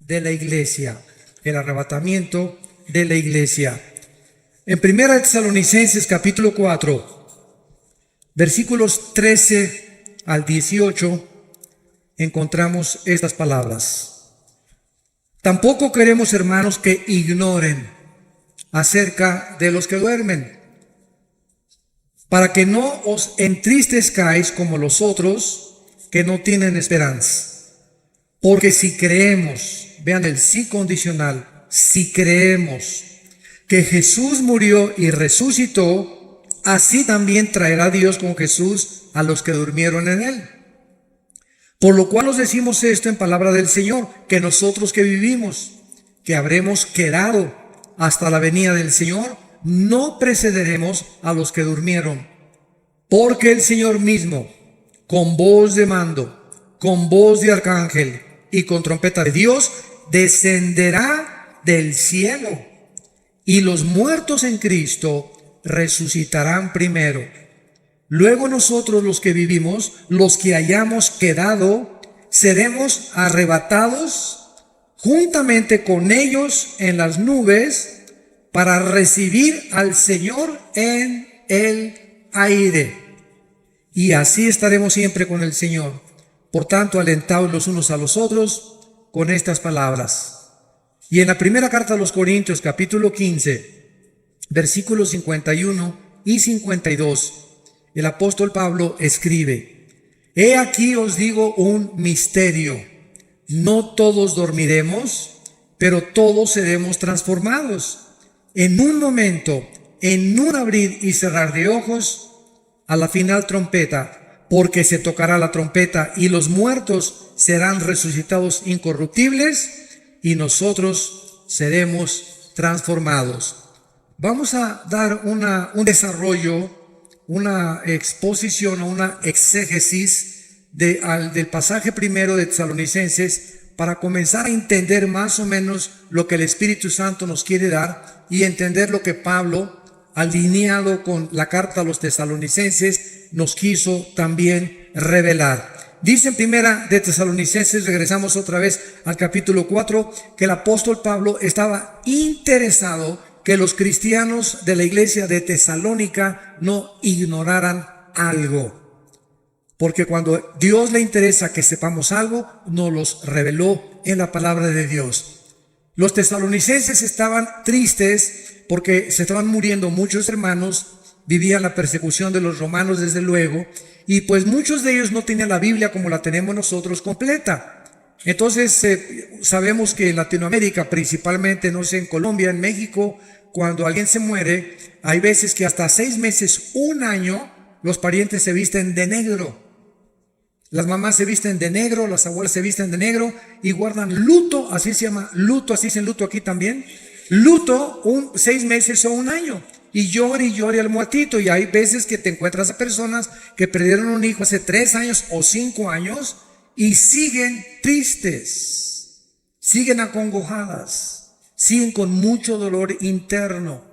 de la iglesia, el arrebatamiento de la iglesia. En 1 Tesalonicenses capítulo 4, versículos 13 al 18, encontramos estas palabras. Tampoco queremos, hermanos, que ignoren acerca de los que duermen, para que no os entristezcáis como los otros que no tienen esperanza. Porque si creemos, vean el sí condicional, si creemos que Jesús murió y resucitó, así también traerá Dios con Jesús a los que durmieron en él. Por lo cual os decimos esto en palabra del Señor, que nosotros que vivimos, que habremos quedado hasta la venida del Señor, no precederemos a los que durmieron. Porque el Señor mismo, con voz de mando, con voz de arcángel y con trompeta de Dios, descenderá del cielo, y los muertos en Cristo resucitarán primero. Luego nosotros los que vivimos, los que hayamos quedado, seremos arrebatados juntamente con ellos en las nubes para recibir al Señor en el aire. Y así estaremos siempre con el Señor. Por tanto, alentaos los unos a los otros con estas palabras. Y en la primera carta a los Corintios, capítulo 15, versículos 51 y 52, el apóstol Pablo escribe: He aquí os digo un misterio. No todos dormiremos, pero todos seremos transformados. En un momento, en un abrir y cerrar de ojos, a la final trompeta, porque se tocará la trompeta y los muertos serán resucitados incorruptibles y nosotros seremos transformados. Vamos a dar un desarrollo, una exposición o una exégesis del pasaje primero de Tesalonicenses para comenzar a entender más o menos lo que el Espíritu Santo nos quiere dar y entender lo que Pablo, alineado con la carta a los tesalonicenses, nos quiso también revelar. Dice en primera de Tesalonicenses, regresamos otra vez al capítulo 4, que el apóstol Pablo estaba interesado que los cristianos de la iglesia de Tesalónica no ignoraran algo. Porque cuando Dios le interesa que sepamos algo, nos los reveló en la palabra de Dios. Los tesalonicenses estaban tristes porque se estaban muriendo muchos hermanos, vivían la persecución de los romanos desde luego, y pues muchos de ellos no tenían la Biblia como la tenemos nosotros completa. Entonces sabemos que en Latinoamérica, principalmente, no sé, en Colombia, en México, cuando alguien se muere, hay veces que hasta 6 meses, un año, los parientes se visten de negro. Las mamás se visten de negro, las abuelas se visten de negro y guardan luto, así se llama luto, así dicen luto aquí también. Luto 6 meses o un año, y llore al muertito. Y hay veces que te encuentras a personas que perdieron un hijo hace 3 años o 5 años y siguen tristes, siguen acongojadas, siguen con mucho dolor interno.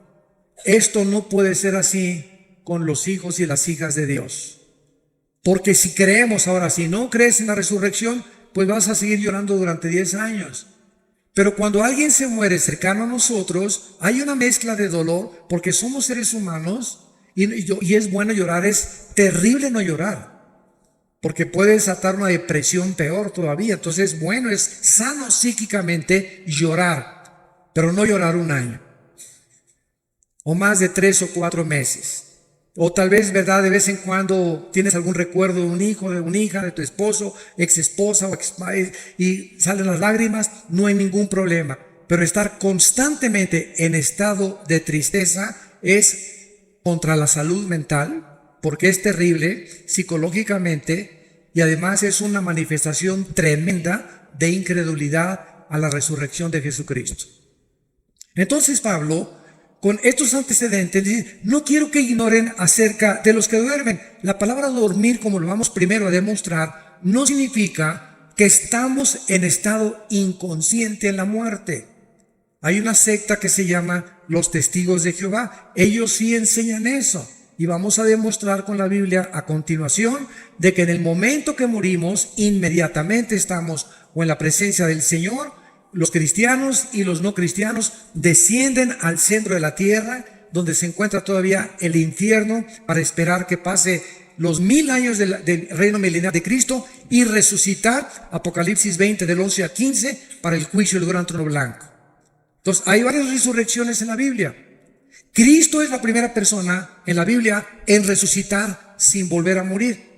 Esto no puede ser así con los hijos y las hijas de Dios, porque si creemos, ahora si no crees en la resurrección, pues vas a seguir llorando durante 10 años. Pero cuando alguien se muere cercano a nosotros, hay una mezcla de dolor, porque somos seres humanos y es bueno llorar. Es terrible no llorar, porque puede desatar una depresión peor todavía. Entonces, bueno, es sano psíquicamente llorar, pero no llorar un año, o más de 3 o 4 meses. O tal vez, ¿verdad?, de vez en cuando tienes algún recuerdo de un hijo, de una hija, de tu esposo, ex esposa o y salen las lágrimas, no hay ningún problema. Pero estar constantemente en estado de tristeza es contra la salud mental, porque es terrible psicológicamente y además es una manifestación tremenda de incredulidad a la resurrección de Jesucristo. Entonces Pablo, con estos antecedentes, dice: no quiero que ignoren acerca de los que duermen. La palabra dormir, como lo vamos primero a demostrar, no significa que estamos en estado inconsciente en la muerte. Hay una secta que se llama los Testigos de Jehová. Ellos sí enseñan eso. Y vamos a demostrar con la Biblia a continuación de que en el momento que morimos, inmediatamente estamos o en la presencia del Señor los cristianos y los no cristianos descienden al centro de la tierra, donde se encuentra todavía el infierno, para esperar que pase los 1000 años del reino milenial de Cristo y resucitar, Apocalipsis 20 del 11 al 15, para el juicio del gran trono blanco. Entonces, hay varias resurrecciones en la Biblia. Cristo es la primera persona en la Biblia en resucitar sin volver a morir.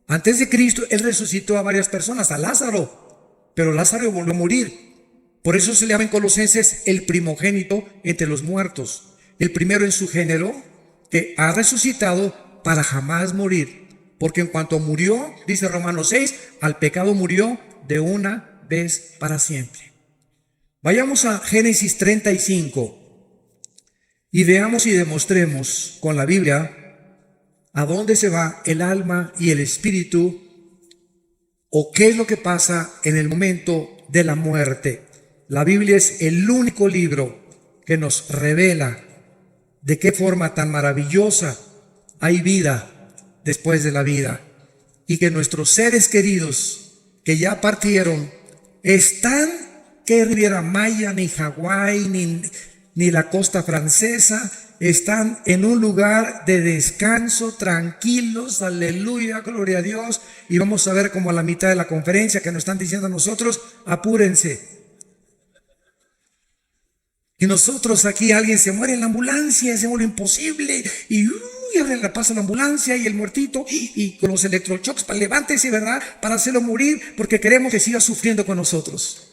Antes de Cristo, Él resucitó a varias personas, a Lázaro, pero Lázaro volvió a morir. Por eso se le llama en Colosenses el primogénito entre los muertos, el primero en su género, que ha resucitado para jamás morir. Porque en cuanto murió, dice Romanos 6, al pecado murió de una vez para siempre. Vayamos a Génesis 35 y veamos y demostremos con la Biblia a dónde se va el alma y el espíritu, o qué es lo que pasa en el momento de la muerte. La Biblia es el único libro que nos revela de qué forma tan maravillosa hay vida después de la vida, y que nuestros seres queridos que ya partieron están, que Riviera Maya, ni Hawái, ni la costa francesa, están en un lugar de descanso, tranquilos, aleluya, gloria a Dios. Y vamos a ver como a la mitad de la conferencia que nos están diciendo a nosotros, apúrense. Y nosotros aquí, alguien se muere en la ambulancia, se muere imposible, y abren la paso a la ambulancia y el muertito, y con los electroshocks, para levántese, ¿verdad? Para hacerlo morir, porque queremos que siga sufriendo con nosotros.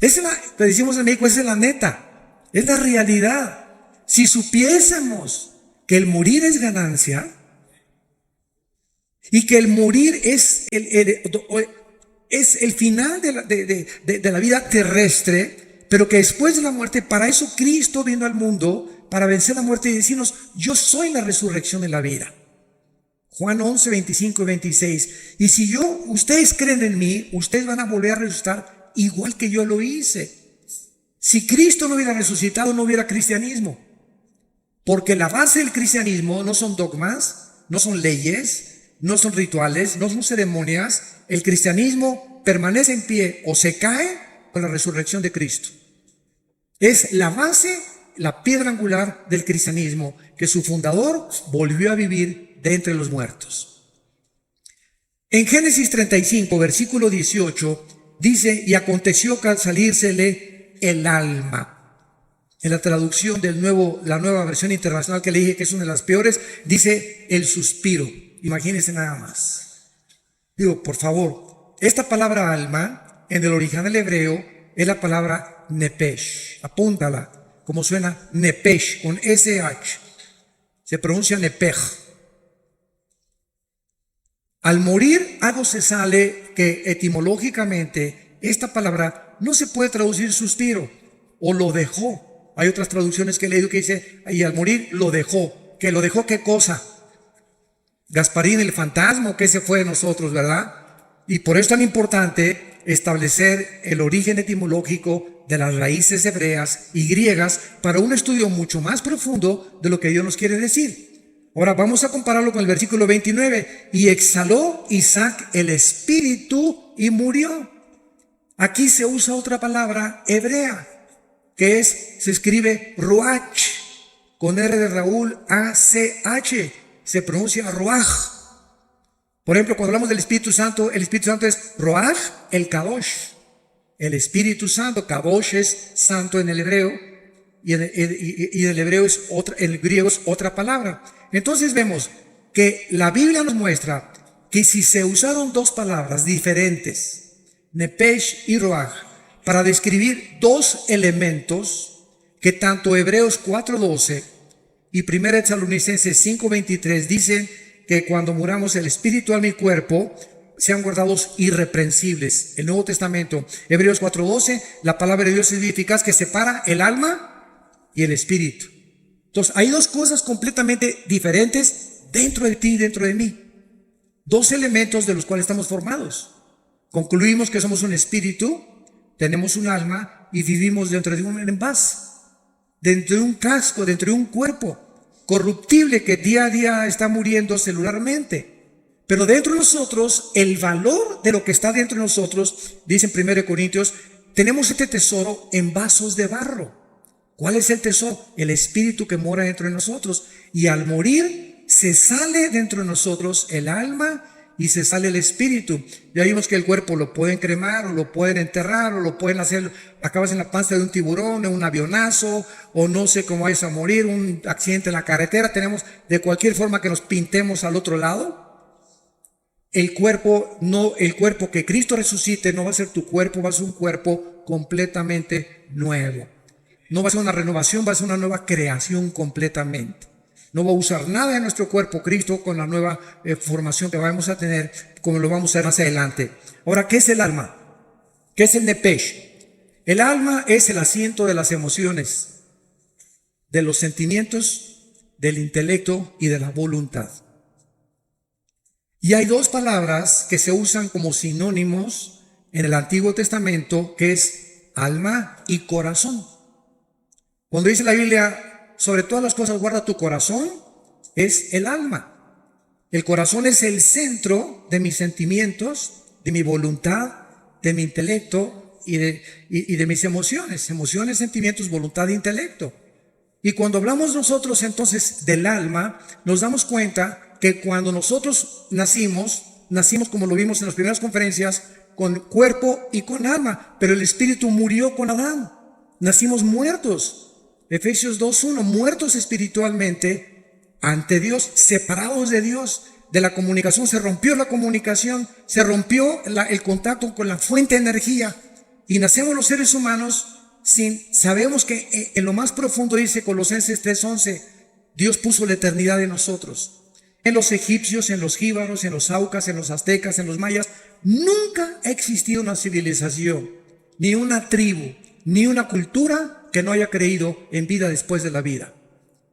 Te decimos en México, esa es la neta, es la realidad. Si supiésemos que el morir es ganancia, y que el morir es el final de la vida terrestre, pero que después de la muerte, para eso Cristo vino al mundo, para vencer la muerte y decirnos, yo soy la resurrección de la vida. Juan 11, 25 y 26. Y si ustedes creen en mí, ustedes van a volver a resucitar igual que yo lo hice. Si Cristo no hubiera resucitado, no hubiera cristianismo. Porque la base del cristianismo no son dogmas, no son leyes, no son rituales, no son ceremonias. El cristianismo permanece en pie o se cae con la resurrección de Cristo. Es la base, la piedra angular del cristianismo, que su fundador volvió a vivir de entre los muertos. En Génesis 35, versículo 18, dice, y aconteció que al salírsele el alma. En la traducción la nueva versión internacional que le dije que es una de las peores, dice el suspiro. Imagínense nada más. Digo, por favor, esta palabra alma, en el original hebreo, es la palabra nepesh. Apúntala, como suena nepesh, con SH. Se pronuncia nepej. Al morir, algo se sale que etimológicamente esta palabra no se puede traducir suspiro o lo dejó. Hay otras traducciones que he leído que dice, y al morir lo dejó. ¿Que lo dejó qué cosa? Gasparín, el fantasma, que se fue de nosotros, ¿verdad? Y por eso es tan importante establecer el origen etimológico de las raíces hebreas y griegas para un estudio mucho más profundo de lo que Dios nos quiere decir. Ahora vamos a compararlo con el versículo 29. Y exhaló Isaac el espíritu y murió. Aquí se usa otra palabra hebrea, que se escribe ruach, con R de Raúl, A-C-H, se pronuncia ruach. Por ejemplo, cuando hablamos del Espíritu Santo, el Espíritu Santo es ruach, el kadosh. El Espíritu Santo, kadosh es santo en el hebreo, y el hebreo es otra, en el griego es otra palabra. Entonces vemos que la Biblia nos muestra que si se usaron dos palabras diferentes, nepesh y ruach, para describir dos elementos que tanto Hebreos 4:12 y 1 Tesalonicenses 5:23 dicen que cuando muramos el espíritu, alma y cuerpo sean guardados irreprensibles. El Nuevo Testamento, Hebreos 4:12, la palabra de Dios es eficaz que separa el alma y el espíritu. Entonces hay dos cosas completamente diferentes dentro de ti y dentro de mí. Dos elementos de los cuales estamos formados. Concluimos que somos un espíritu, tenemos un alma y vivimos dentro de un envase, dentro de un casco, dentro de un cuerpo corruptible que día a día está muriendo celularmente. Pero dentro de nosotros, el valor de lo que está dentro de nosotros, dice en 1 Corintios, tenemos este tesoro en vasos de barro. ¿Cuál es el tesoro? El espíritu que mora dentro de nosotros. Y al morir, se sale dentro de nosotros el alma y se sale el espíritu. Ya vimos que el cuerpo lo pueden cremar, o lo pueden enterrar, o lo pueden hacer, acabas en la panza de un tiburón, en un avionazo, o no sé cómo vayas a morir, un accidente en la carretera. Tenemos de cualquier forma que nos pintemos al otro lado. El cuerpo que Cristo resucite no va a ser tu cuerpo, va a ser un cuerpo completamente nuevo. No va a ser una renovación, va a ser una nueva creación completamente. No va a usar nada de nuestro cuerpo Cristo con la nueva formación que vamos a tener, como lo vamos a ver más adelante. Ahora, ¿qué es el alma? ¿Qué es el nepesh? El alma es el asiento de las emociones, de los sentimientos, del intelecto y de la voluntad. Y hay dos palabras que se usan como sinónimos en el Antiguo Testamento, que es alma y corazón. Cuando dice la Biblia, sobre todas las cosas guarda tu corazón, es el alma. El corazón es el centro de mis sentimientos, de mi voluntad, de mi intelecto y de mis emociones. Emociones, sentimientos, voluntad e intelecto. Y cuando hablamos nosotros entonces del alma, nos damos cuenta que cuando nosotros nacimos como lo vimos en las primeras conferencias, con cuerpo y con alma, pero el espíritu murió con Adán. Nacimos muertos. Efesios 2:1, muertos espiritualmente ante Dios, separados de Dios, de la comunicación. Se rompió la comunicación, se rompió el contacto con la fuente de energía, y nacemos los seres humanos sabemos que en lo más profundo, dice Colosenses 3:11, Dios puso la eternidad en nosotros. En los egipcios, en los jíbaros, en los aucas, en los aztecas, en los mayas, nunca ha existido una civilización, ni una tribu, ni una cultura que no haya creído en vida después de la vida.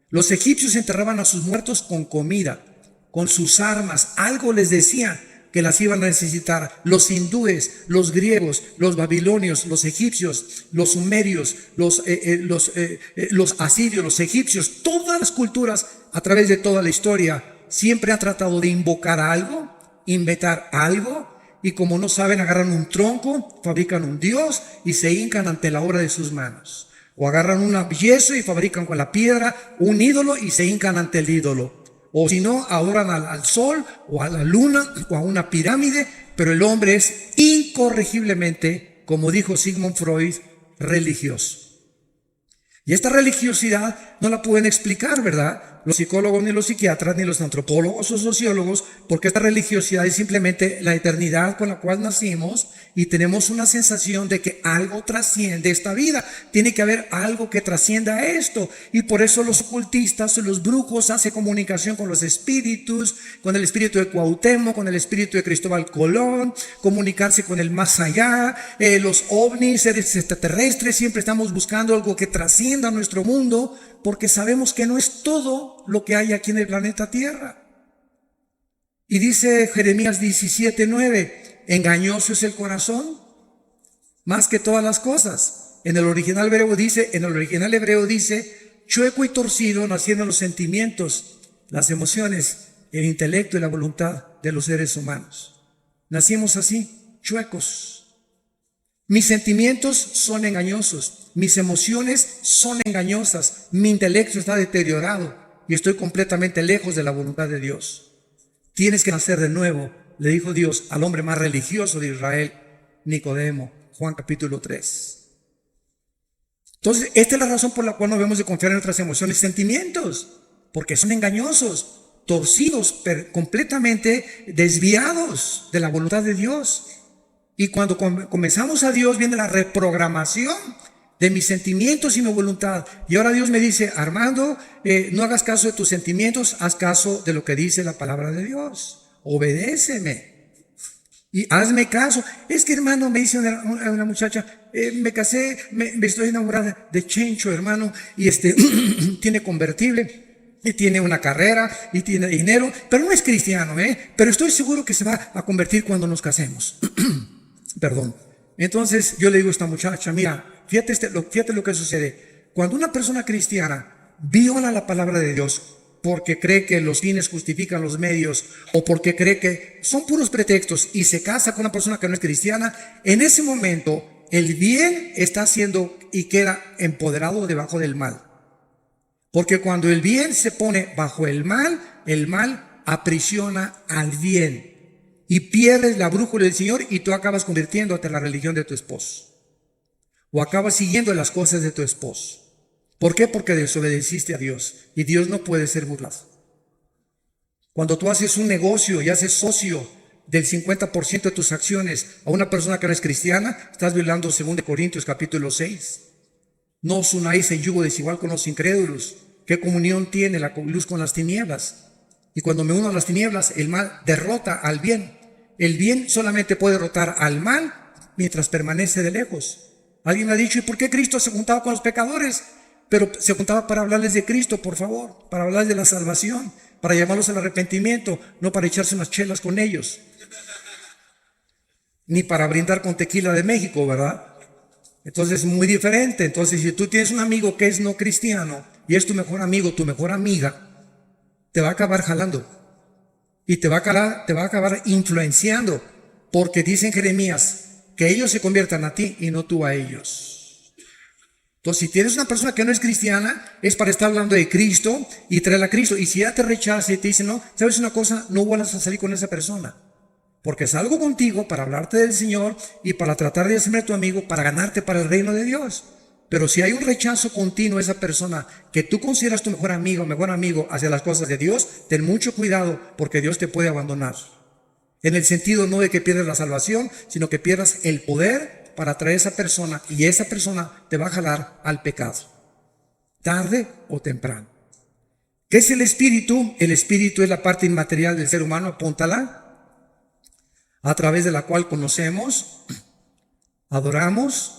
Los egipcios enterraban a sus muertos con comida, con sus armas. Algo les decía que las iban a necesitar. Los hindúes, los griegos, los babilonios, los egipcios, los sumerios, los asirios, los egipcios, todas las culturas a través de toda la historia siempre han tratado de invocar algo, inventar algo, y como no saben, agarran un tronco, fabrican un dios y se hincan ante la obra de sus manos. O agarran un yeso y fabrican con la piedra un ídolo y se hincan ante el ídolo. O si no, adoran al sol o a la luna o a una pirámide, pero el hombre es incorregiblemente, como dijo Sigmund Freud, religioso. Y esta religiosidad no la pueden explicar, ¿verdad? Los psicólogos, ni los psiquiatras, ni los antropólogos o sociólogos, porque esta religiosidad es simplemente la eternidad con la cual nacimos y tenemos una sensación de que algo trasciende esta vida. Tiene que haber algo que trascienda esto. Y por eso los ocultistas o los brujos hacen comunicación con los espíritus, con el espíritu de Cuauhtémoc, con el espíritu de Cristóbal Colón, comunicarse con el más allá, los ovnis, seres extraterrestres. Siempre estamos buscando algo que trascienda nuestro mundo, porque sabemos que no es todo lo que hay aquí en el planeta Tierra. Y dice Jeremías 17:9, engañoso es el corazón más que todas las cosas. En el original hebreo dice, chueco y torcido nacieron los sentimientos, las emociones, el intelecto y la voluntad de los seres humanos. Nacimos así, chuecos. Mis sentimientos son engañosos, mis emociones son engañosas, mi intelecto está deteriorado y estoy completamente lejos de la voluntad de Dios. Tienes que nacer de nuevo, le dijo Dios al hombre más religioso de Israel, Nicodemo, Juan capítulo 3. Entonces, esta es la razón por la cual no debemos de confiar en nuestras emociones y sentimientos, porque son engañosos, torcidos, completamente desviados de la voluntad de Dios. Y cuando comenzamos a Dios, viene la reprogramación de mis sentimientos y mi voluntad. Y ahora Dios me dice, Armando, no hagas caso de tus sentimientos, haz caso de lo que dice la palabra de Dios. Obedéceme y hazme caso. Es que, hermano, me dice una muchacha, me casé, me estoy enamorada de Chencho, hermano, y tiene convertible, y tiene una carrera, y tiene dinero, pero no es cristiano, pero estoy seguro que se va a convertir cuando nos casemos. Perdón. Entonces yo le digo a esta muchacha, mira, fíjate lo que sucede. Cuando una persona cristiana viola la palabra de Dios porque cree que los fines justifican los medios, o porque cree que son puros pretextos, y se casa con una persona que no es cristiana, en ese momento el bien está haciendo y queda empoderado debajo del mal. Porque cuando el bien se pone bajo el mal aprisiona al bien y pierdes la brújula del Señor y tú acabas convirtiéndote en la religión de tu esposo o acabas siguiendo las cosas de tu esposo. ¿Por qué? Porque desobedeciste a Dios y Dios no puede ser burlado. Cuando tú haces un negocio y haces socio del 50% de tus acciones a una persona que no es cristiana, estás violando 2 Corintios capítulo 6. No os unáis en yugo desigual con los incrédulos. ¿Qué comunión tiene la luz con las tinieblas? Y cuando me uno a las tinieblas, el mal derrota al bien. El bien solamente puede derrotar al mal mientras permanece de lejos. Alguien me ha dicho, ¿y por qué Cristo se juntaba con los pecadores? Pero se juntaba para hablarles de Cristo, por favor, para hablarles de la salvación, para llamarlos al arrepentimiento, no para echarse unas chelas con ellos, ni para brindar con tequila de México, ¿verdad? Entonces es muy diferente. Entonces, si tú tienes un amigo que es no cristiano y es tu mejor amigo, tu mejor amiga, te va a acabar jalando y te va a acabar influenciando, porque dice en Jeremías que ellos se conviertan a ti y no tú a ellos. Entonces, si tienes una persona que no es cristiana, es para estar hablando de Cristo y traerla a Cristo. Y si ya te rechaza y te dice, no, ¿sabes una cosa? No vuelvas a salir con esa persona. Porque salgo contigo para hablarte del Señor y para tratar de hacerme tu amigo, para ganarte para el reino de Dios. Pero si hay un rechazo continuo a esa persona que tú consideras tu mejor amigo hacia las cosas de Dios, ten mucho cuidado, porque Dios te puede abandonar. En el sentido no de que pierdas la salvación, sino que pierdas el poder para atraer a esa persona, y esa persona te va a jalar al pecado, tarde o temprano. ¿Qué es el espíritu? El espíritu es la parte inmaterial del ser humano, apúntala, a través de la cual conocemos, adoramos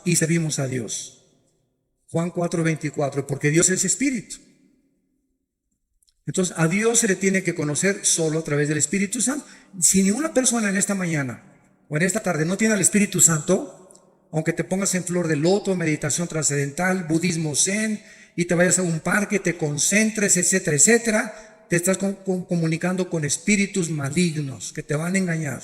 y servimos a Dios. Juan 4:24, porque Dios es espíritu. Entonces, a Dios se le tiene que conocer solo a través del Espíritu Santo. Si ninguna persona en esta mañana o en esta tarde no tiene al Espíritu Santo, aunque te pongas en flor de loto, meditación trascendental, budismo zen, y te vayas a un parque, te concentres, etcétera, etcétera, te estás comunicando con espíritus malignos que te van a engañar.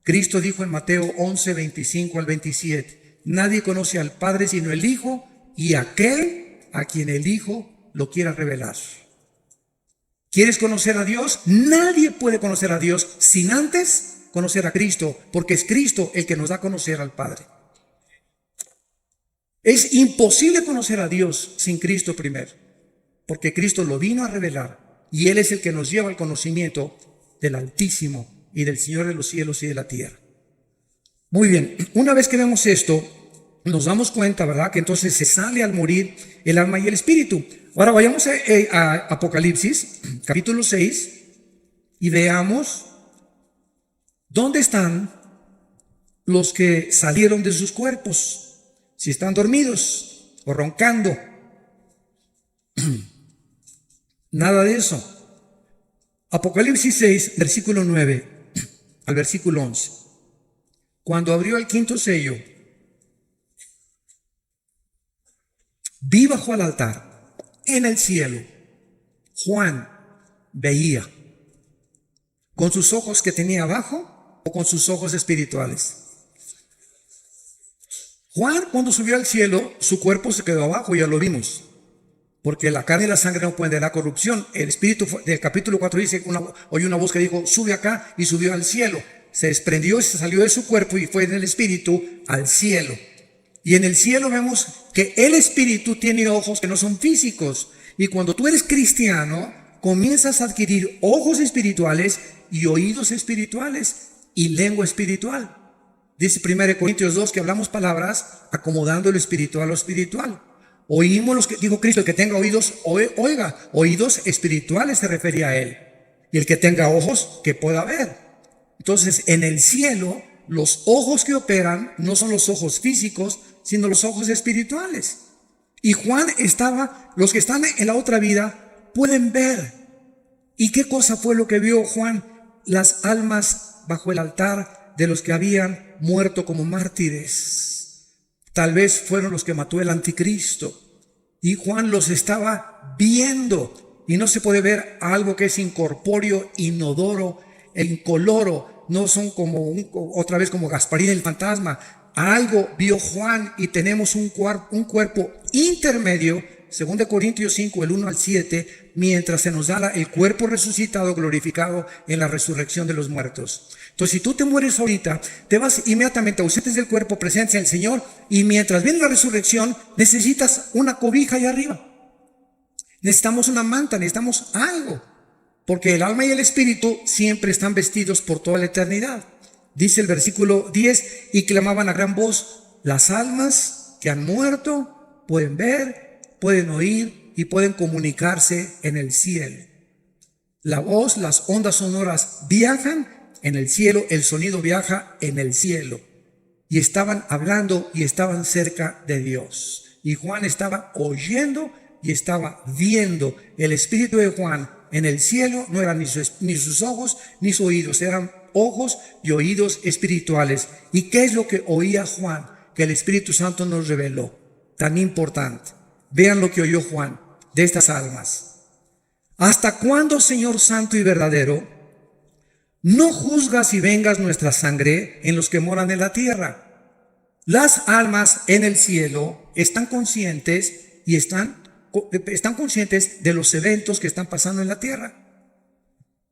Cristo dijo en Mateo 11:25 al 27, nadie conoce al Padre sino el Hijo y aquel a quien el Hijo lo quiera revelar. ¿Quieres conocer a Dios? Nadie puede conocer a Dios sin antes conocer a Cristo, porque es Cristo el que nos da a conocer al Padre. Es imposible conocer a Dios sin Cristo primero, porque Cristo lo vino a revelar y Él es el que nos lleva al conocimiento del Altísimo y del Señor de los cielos y de la tierra. Muy bien, una vez que vemos esto, nos damos cuenta, ¿verdad?, que entonces se sale al morir el alma y el espíritu. Ahora vayamos a Apocalipsis, capítulo 6, y veamos dónde están los que salieron de sus cuerpos, si están dormidos o roncando. Nada de eso. Apocalipsis 6, versículo 9 al versículo 11. Cuando abrió el quinto sello, vi bajo el altar, en el cielo, Juan veía con sus ojos que tenía abajo o con sus ojos espirituales. Juan, cuando subió al cielo, su cuerpo se quedó abajo, ya lo vimos, porque la carne y la sangre no pueden de la corrupción. El espíritu del capítulo 4 dice, oyó una voz que dijo, sube acá, y subió al cielo. Se desprendió y se salió de su cuerpo y fue en el espíritu al cielo. Y en el cielo vemos que el espíritu tiene ojos que no son físicos. Y cuando tú eres cristiano, comienzas a adquirir ojos espirituales y oídos espirituales y lengua espiritual. Dice 1 Corintios 2 que hablamos palabras acomodando lo espiritual a lo espiritual. Oímos los que dijo Cristo, el que tenga oídos, oiga. Oídos espirituales se refería a Él. Y el que tenga ojos, que pueda ver. Entonces, en el cielo, los ojos que operan no son los ojos físicos, sino los ojos espirituales. Y Juan los que están en la otra vida pueden ver. ¿Y qué cosa fue lo que vio Juan? Las almas bajo el altar de los que habían muerto como mártires. Tal vez fueron los que mató el anticristo. Y Juan los estaba viendo. Y no se puede ver algo que es incorpóreo, inodoro e incoloro, no son como otra vez como Gasparín el fantasma. Algo vio Juan y tenemos un cuerpo intermedio, 2 Corintios 5, el 1 al 7, mientras se nos da el cuerpo resucitado, glorificado en la resurrección de los muertos. Entonces, si tú te mueres ahorita, te vas inmediatamente ausentes del cuerpo, presentes en el Señor, y mientras viene la resurrección, necesitas una cobija allá arriba. Necesitamos una manta, necesitamos algo, porque el alma y el espíritu siempre están vestidos por toda la eternidad. Dice el versículo 10, y clamaban a gran voz, las almas que han muerto pueden ver, pueden oír y pueden comunicarse en el cielo. La voz, las ondas sonoras viajan en el cielo, el sonido viaja en el cielo. Y estaban hablando y estaban cerca de Dios. Y Juan estaba oyendo y estaba viendo. El espíritu de Juan en el cielo no eran ni sus ojos ni sus oídos, eran ojos y oídos espirituales. ¿Y qué es lo que oía Juan? Que el Espíritu Santo nos reveló. Tan importante. Vean lo que oyó Juan de estas almas. ¿Hasta cuándo, Señor Santo y verdadero, no juzgas y vengas nuestra sangre en los que moran en la tierra? Las almas en el cielo están conscientes y están conscientes de los eventos que están pasando en la tierra.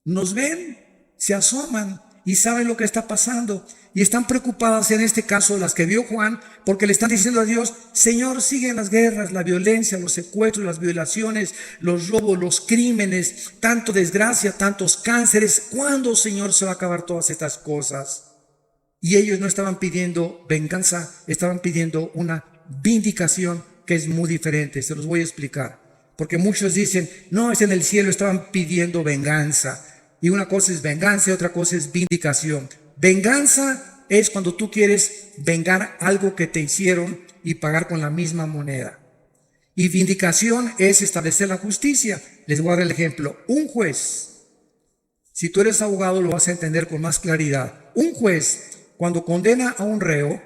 Nos ven, se asoman y saben lo que está pasando. Y están preocupadas, en este caso las que vio Juan, porque le están diciendo a Dios, Señor, siguen las guerras, la violencia, los secuestros, las violaciones, los robos, los crímenes, tanto desgracia, tantos cánceres. ¿Cuándo, Señor, se va a acabar todas estas cosas? Y ellos no estaban pidiendo venganza, estaban pidiendo una vindicación que es muy diferente. Se los voy a explicar. Porque muchos dicen, no, es en el cielo, estaban pidiendo venganza. Y una cosa es venganza y otra cosa es vindicación. Venganza es cuando tú quieres vengar algo que te hicieron y pagar con la misma moneda. Y vindicación es establecer la justicia. Les voy a dar el ejemplo. Un juez, si tú eres abogado lo vas a entender con más claridad. Un juez, cuando condena a un reo,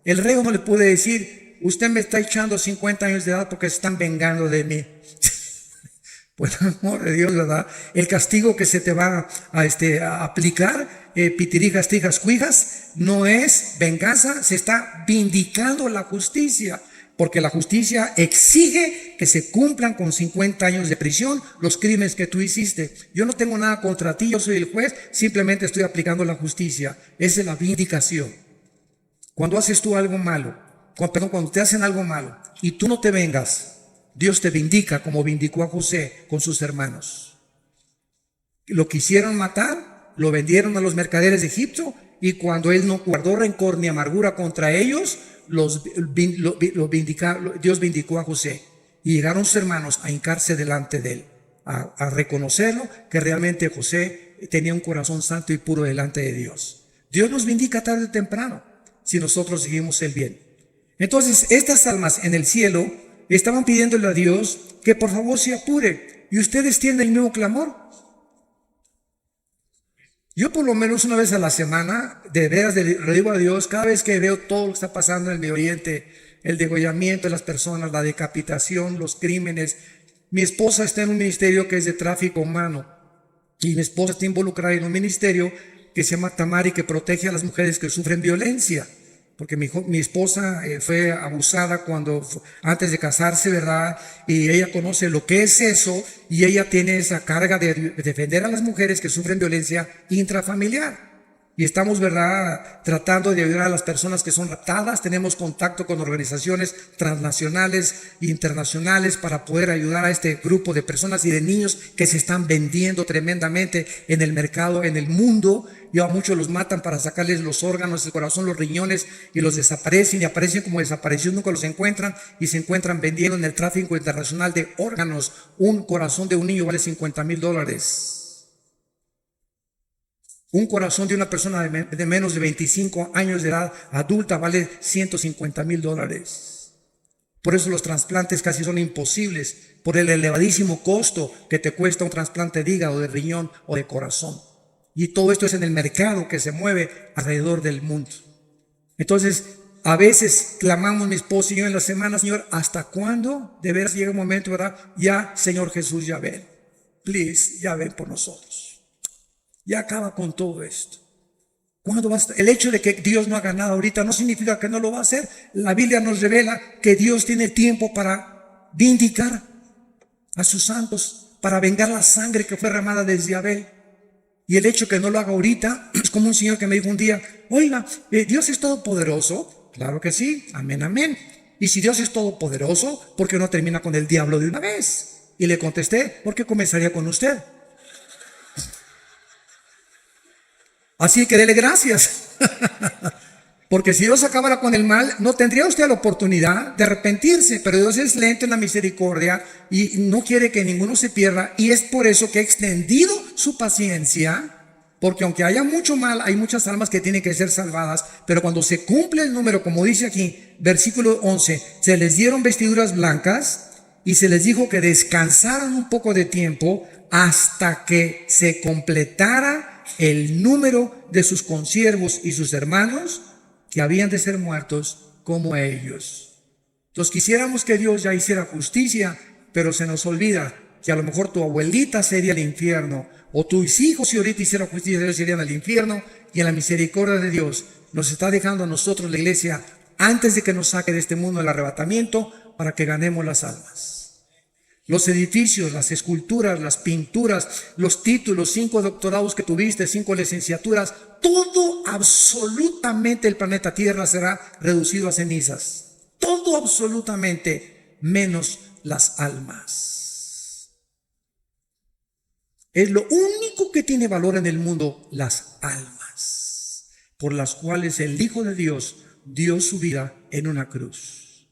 el reo no le puede decir, usted me está echando 50 años de edad porque se están vengando de mí. Por el amor de Dios, ¿verdad? El castigo que se te va a aplicar, pitirijas, tijas, cuijas, no es venganza, se está vindicando la justicia, porque la justicia exige que se cumplan con 50 años de prisión los crímenes que tú hiciste. Yo no tengo nada contra ti, yo soy el juez, simplemente estoy aplicando la justicia. Esa es la vindicación. Cuando haces tú algo malo, cuando te hacen algo malo y tú no te vengas, Dios te vindica como vindicó a José con sus hermanos. Lo quisieron matar, lo vendieron a los mercaderes de Egipto y cuando él no guardó rencor ni amargura contra ellos, Dios vindicó a José. Y llegaron sus hermanos a hincarse delante de él, a reconocerlo que realmente José tenía un corazón santo y puro delante de Dios. Dios nos vindica tarde o temprano si nosotros seguimos el bien. Entonces, estas almas en el cielo estaban pidiéndole a Dios que por favor se apure. ¿Y ustedes tienen el mismo clamor? Yo por lo menos una vez a la semana, de veras le digo a Dios, cada vez que veo todo lo que está pasando en el Medio Oriente, el degollamiento de las personas, la decapitación, los crímenes. Mi esposa está en un ministerio que es de tráfico humano. Y mi esposa está involucrada en un ministerio que se llama Tamari, que protege a las mujeres que sufren violencia. Porque mi esposa fue abusada antes de casarse, ¿verdad? Y ella conoce lo que es eso y ella tiene esa carga de defender a las mujeres que sufren violencia intrafamiliar. Y estamos, ¿verdad?, tratando de ayudar a las personas que son raptadas. Tenemos contacto con organizaciones transnacionales e internacionales para poder ayudar a este grupo de personas y de niños que se están vendiendo tremendamente en el mercado, en el mundo. Y a muchos los matan para sacarles los órganos, el corazón, los riñones y los desaparecen y aparecen como desaparecidos, nunca los encuentran y se encuentran vendiendo en el tráfico internacional de órganos. Un corazón de un niño vale $50,000. Un corazón de una persona de menos de 25 años de edad adulta vale $150,000. Por eso los trasplantes casi son imposibles, por el elevadísimo costo que te cuesta un trasplante de hígado, de riñón o de corazón. Y todo esto es en el mercado que se mueve alrededor del mundo. Entonces, a veces clamamos mi esposo y yo en la semana, Señor, ¿hasta cuándo? De veras llega un momento, ¿verdad? Ya, Señor Jesús, ya ven. Please, ya ven por nosotros. Ya acaba con todo esto. ¿Cuándo va a estar? El hecho de que Dios no haga nada ahorita no significa que no lo va a hacer. La Biblia nos revela que Dios tiene tiempo para vindicar a sus santos, para vengar la sangre que fue derramada desde Abel. Y el hecho que no lo haga ahorita es como un señor que me dijo un día: oiga, ¿Dios es todopoderoso? Claro que sí, amén, amén. Y si Dios es todopoderoso, ¿por qué no termina con el diablo de una vez? Y le contesté: ¿por qué comenzaría con usted? Así que dele gracias. Porque si Dios acabara con el mal, no tendría usted la oportunidad de arrepentirse. Pero Dios es lento en la misericordia y no quiere que ninguno se pierda. Y es por eso que ha extendido su paciencia. Porque aunque haya mucho mal, hay muchas almas que tienen que ser salvadas. Pero cuando se cumple el número, como dice aquí, versículo 11, se les dieron vestiduras blancas y se les dijo que descansaran un poco de tiempo hasta que se completara el número de sus consiervos y sus hermanos que habían de ser muertos como ellos. Entonces quisiéramos que Dios ya hiciera justicia, pero se nos olvida que a lo mejor tu abuelita sería al infierno, o tus hijos, si ahorita hicieran justicia, ellos irían al infierno. Y en la misericordia de Dios nos está dejando a nosotros, la iglesia, antes de que nos saque de este mundo el arrebatamiento, para que ganemos las almas. Los edificios, las esculturas, las pinturas, los títulos, 5 doctorados que tuviste, 5 licenciaturas, todo absolutamente el planeta Tierra será reducido a cenizas. Todo absolutamente, menos las almas. Es lo único que tiene valor en el mundo, las almas, por las cuales el Hijo de Dios dio su vida en una cruz.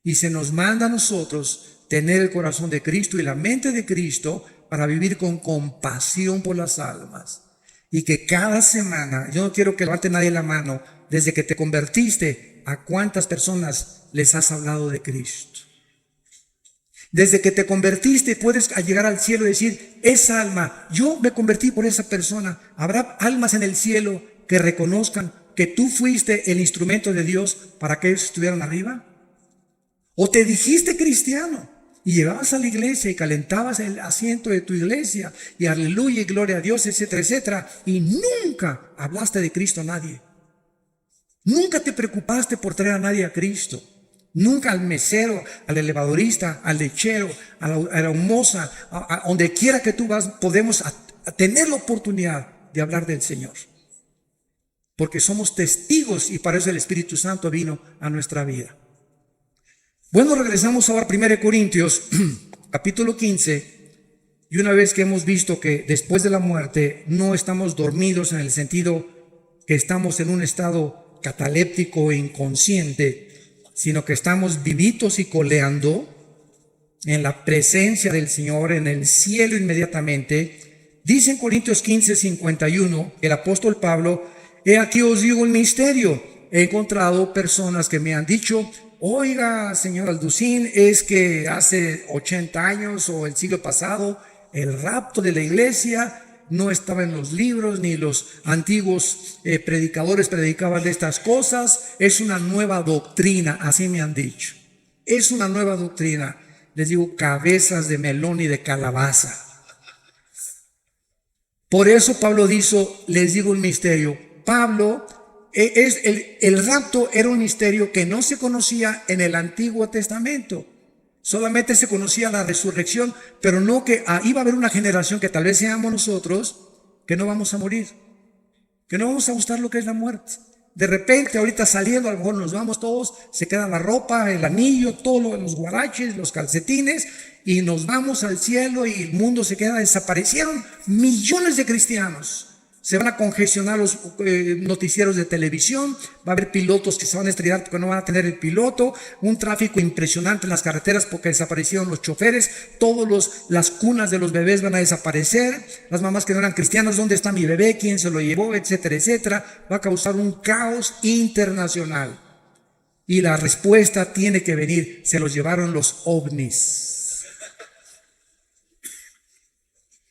Y se nos manda a nosotros tener el corazón de Cristo y la mente de Cristo para vivir con compasión por las almas. Y que cada semana, yo no quiero que levante nadie la mano, desde que te convertiste, ¿a cuántas personas les has hablado de Cristo? Desde que te convertiste puedes llegar al cielo y decir: esa alma, yo me convertí por esa persona. ¿Habrá almas en el cielo que reconozcan que tú fuiste el instrumento de Dios para que ellos estuvieran arriba? ¿O te dijiste cristiano y llegabas a la iglesia y calentabas el asiento de tu iglesia y aleluya y gloria a Dios, etcétera, etcétera, y nunca hablaste de Cristo a nadie? Nunca te preocupaste por traer a nadie a Cristo. Nunca al mesero, al elevadorista, al lechero, a la moza, a donde quiera que tú vas, podemos tener la oportunidad de hablar del Señor. Porque somos testigos y para eso el Espíritu Santo vino a nuestra vida. Bueno, regresamos ahora a 1 Corintios, capítulo 15. Y una vez que hemos visto que después de la muerte no estamos dormidos en el sentido que estamos en un estado cataléptico e inconsciente, sino que estamos vivitos y coleando en la presencia del Señor, en el cielo inmediatamente. Dice en Corintios 15, 51, el apóstol Pablo: he aquí os digo un misterio. He encontrado personas que me han dicho: oiga, señor Alducín, es que hace 80 años o el siglo pasado el rapto de la iglesia no estaba en los libros, ni los antiguos predicadores predicaban de estas cosas. Es una nueva doctrina, así me han dicho. Es una nueva doctrina. Les digo, cabezas de melón y de calabaza. Por eso Pablo dijo: les digo un misterio. Pablo, el rapto era un misterio que no se conocía en el Antiguo Testamento. Solamente se conocía la resurrección, pero no que iba a haber una generación que tal vez seamos nosotros, que no vamos a morir, que no vamos a gustar lo que es la muerte. De repente, ahorita saliendo, a lo mejor nos vamos todos, se queda la ropa, el anillo, todo los guaraches, los calcetines, y nos vamos al cielo y el mundo se queda. Desaparecieron millones de cristianos. Se van a congestionar los noticieros de televisión, va a haber pilotos que se van a estrellar porque no van a tener el piloto, un tráfico impresionante en las carreteras porque desaparecieron los choferes, las cunas de los bebés van a desaparecer, las mamás que no eran cristianas, ¿dónde está mi bebé? ¿Quién se lo llevó? Etcétera, etcétera. Va a causar un caos internacional. Y la respuesta tiene que venir: se los llevaron los ovnis.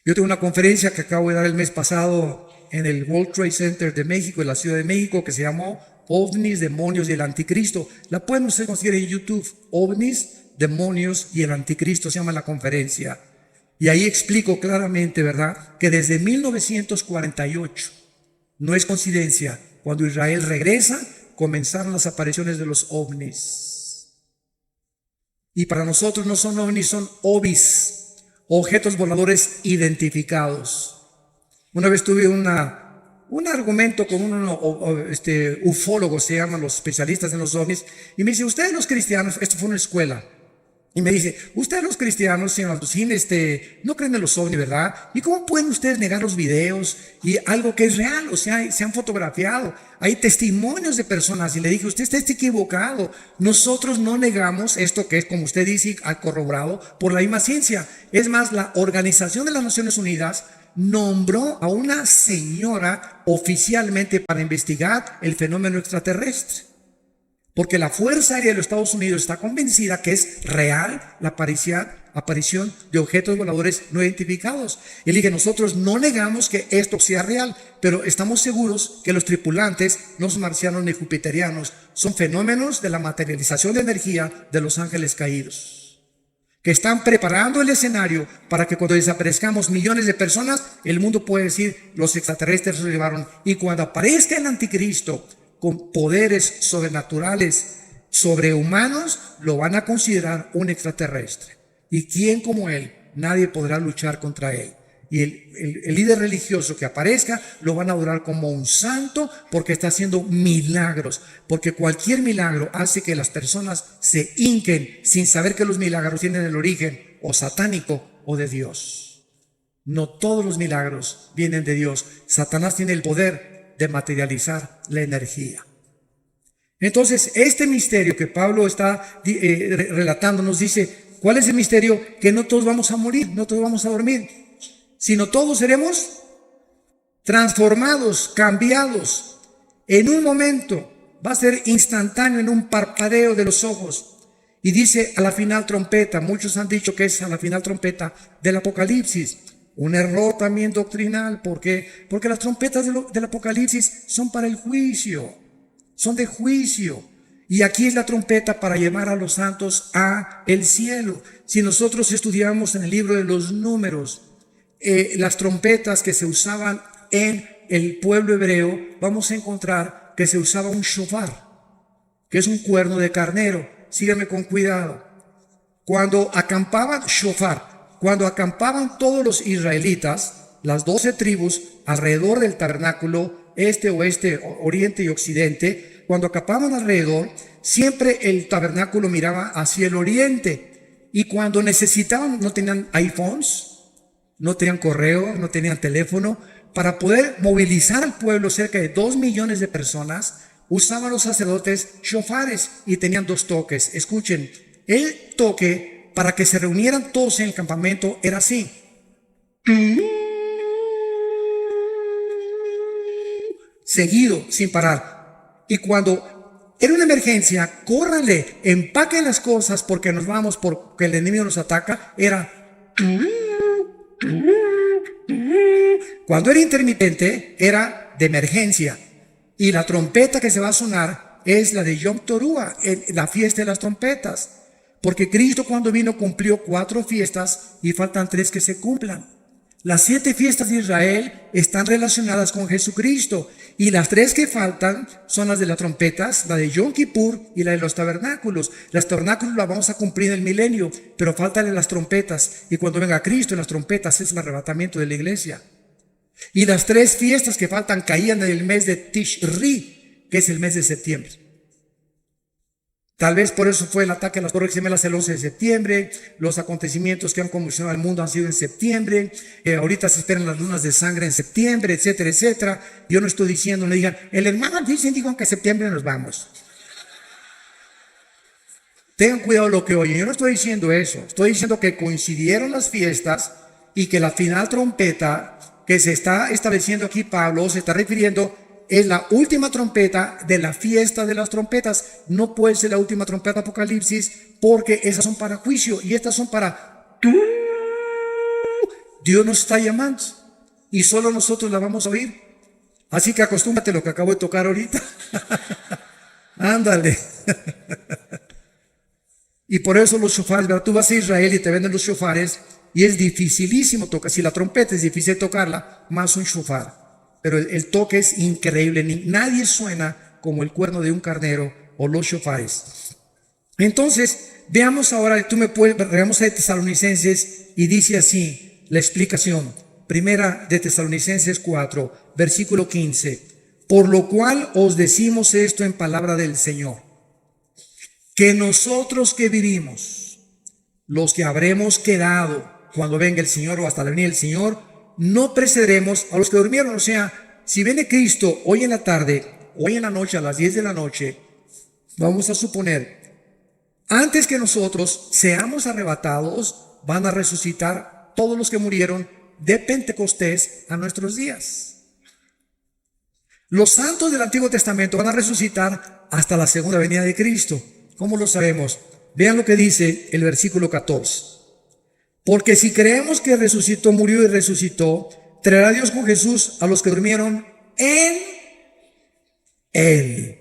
Yo tengo una conferencia que acabo de dar el mes pasado en el World Trade Center de México, en la Ciudad de México, que se llamó OVNIs, Demonios y el Anticristo. La pueden ustedes conseguir en YouTube. OVNIs, Demonios y el Anticristo se llama la conferencia. Y ahí explico claramente, ¿verdad?, que desde 1948 No es coincidencia. Cuando Israel regresa, comenzaron las apariciones de los ovnis. Y para nosotros no son ovnis, son ovis, objetos voladores identificados. Una vez tuve un argumento con ufólogos, se llaman los especialistas en los ovnis, y me dice, ustedes los cristianos, esto fue una escuela, y me dice, ustedes los cristianos, señor Altucín, no creen en los ovnis, ¿verdad? ¿Y cómo pueden ustedes negar los videos y algo que es real? O sea, se han fotografiado, hay testimonios de personas. Y le dije, usted está equivocado. Nosotros no negamos esto que es, como usted dice, corroborado por la misma ciencia. Es más, la Organización de las Naciones Unidas nombró a una señora oficialmente para investigar el fenómeno extraterrestre. Porque la Fuerza Aérea de los Estados Unidos está convencida que es real la aparición de objetos voladores no identificados. Y le dije, nosotros no negamos que esto sea real, pero estamos seguros que los tripulantes no son marcianos ni jupiterianos, son fenómenos de la materialización de energía de los ángeles caídos, que están preparando el escenario para que cuando desaparezcamos millones de personas, el mundo puede decir, los extraterrestres se llevaron. Y cuando aparezca el anticristo con poderes sobrenaturales, sobrehumanos, lo van a considerar un extraterrestre. ¿Y quién como él? Nadie podrá luchar contra él. Y el líder religioso que aparezca lo van a adorar como un santo, porque está haciendo milagros. Porque cualquier milagro hace que las personas se hinquen sin saber que los milagros tienen el origen o satánico o de Dios. No todos los milagros vienen de Dios. Satanás tiene el poder de materializar la energía. Entonces, este misterio que Pablo está relatando nos dice, ¿cuál es el misterio? Que no todos vamos a morir, no todos vamos a dormir, sino todos seremos transformados, cambiados. En un momento, va a ser instantáneo, en un parpadeo de los ojos. Y dice a la final trompeta, muchos han dicho que es a la final trompeta del Apocalipsis. Un error también doctrinal, porque las trompetas del Apocalipsis son para el juicio, son de juicio. Y aquí es la trompeta para llevar a los santos a el cielo. Si nosotros estudiamos en el libro de los Números, las trompetas que se usaban en el pueblo hebreo, vamos a encontrar que se usaba un shofar, que es un cuerno de carnero. Síganme con cuidado. Cuando acampaban todos los israelitas, las 12 tribus alrededor del tabernáculo, este, oeste, oriente y occidente, cuando acampaban alrededor, siempre el tabernáculo miraba hacia el oriente. Y cuando necesitaban, no tenían iPhones, no tenían correo, no tenían teléfono, para poder movilizar al pueblo, cerca de 2 millones de personas, usaban los sacerdotes shofares y tenían 2 toques. Escuchen, el toque para que se reunieran todos en el campamento era así. Seguido, sin parar. Y cuando era una emergencia, córranle, empaquen las cosas porque nos vamos, porque el enemigo nos ataca. Era. Cuando era intermitente, era de emergencia. Y la trompeta que se va a sonar es la de Yom Teruah, la fiesta de las trompetas. Porque Cristo cuando vino cumplió 4 fiestas y faltan 3 que se cumplan. Las 7 fiestas de Israel están relacionadas con Jesucristo y las 3 que faltan son las de las trompetas, la de Yom Kippur y la de los tabernáculos. Los tabernáculos las vamos a cumplir en el milenio, pero faltan las trompetas, y cuando venga Cristo en las trompetas es el arrebatamiento de la iglesia. Y las 3 fiestas que faltan caían en el mes de Tishri, que es el mes de septiembre. Tal vez por eso fue el ataque a las Torres Gemelas el 11 de septiembre, los acontecimientos que han conmocionado al mundo han sido en septiembre, ahorita se esperan las lunas de sangre en septiembre, etcétera, etcétera. Yo no estoy diciendo, no digan, el hermano dijo que en septiembre nos vamos. Tengan cuidado lo que oyen, yo no estoy diciendo eso, estoy diciendo que coincidieron las fiestas y que la final trompeta que se está estableciendo aquí Pablo se está refiriendo es la última trompeta de la fiesta de las trompetas. No puede ser la última trompeta de Apocalipsis porque esas son para juicio y estas son para... Dios nos está llamando y solo nosotros la vamos a oír. Así que acostúmbrate a lo que acabo de tocar ahorita. Ándale. Y por eso los shofares, ¿verdad? Tú vas a Israel y te venden los shofares y es dificilísimo tocar. Si la trompeta es difícil tocarla, más un shofar. pero el toque es increíble. Nadie suena como el cuerno de un carnero o los shofares. Entonces, veamos ahora, veamos a Tesalonicenses y dice así la explicación. Primera de Tesalonicenses 4, versículo 15. Por lo cual os decimos esto en palabra del Señor, que nosotros que vivimos, los que habremos quedado cuando venga el Señor o hasta la venida del Señor, no precederemos a los que durmieron. O sea, si viene Cristo hoy en la tarde, hoy en la noche, a las 10 de la noche, vamos a suponer, antes que nosotros seamos arrebatados, van a resucitar todos los que murieron de Pentecostés a nuestros días. Los santos del Antiguo Testamento van a resucitar hasta la segunda venida de Cristo. ¿Cómo lo sabemos? Vean lo que dice el versículo 14. Porque si creemos que resucitó, murió y resucitó, traerá Dios con Jesús a los que durmieron en Él.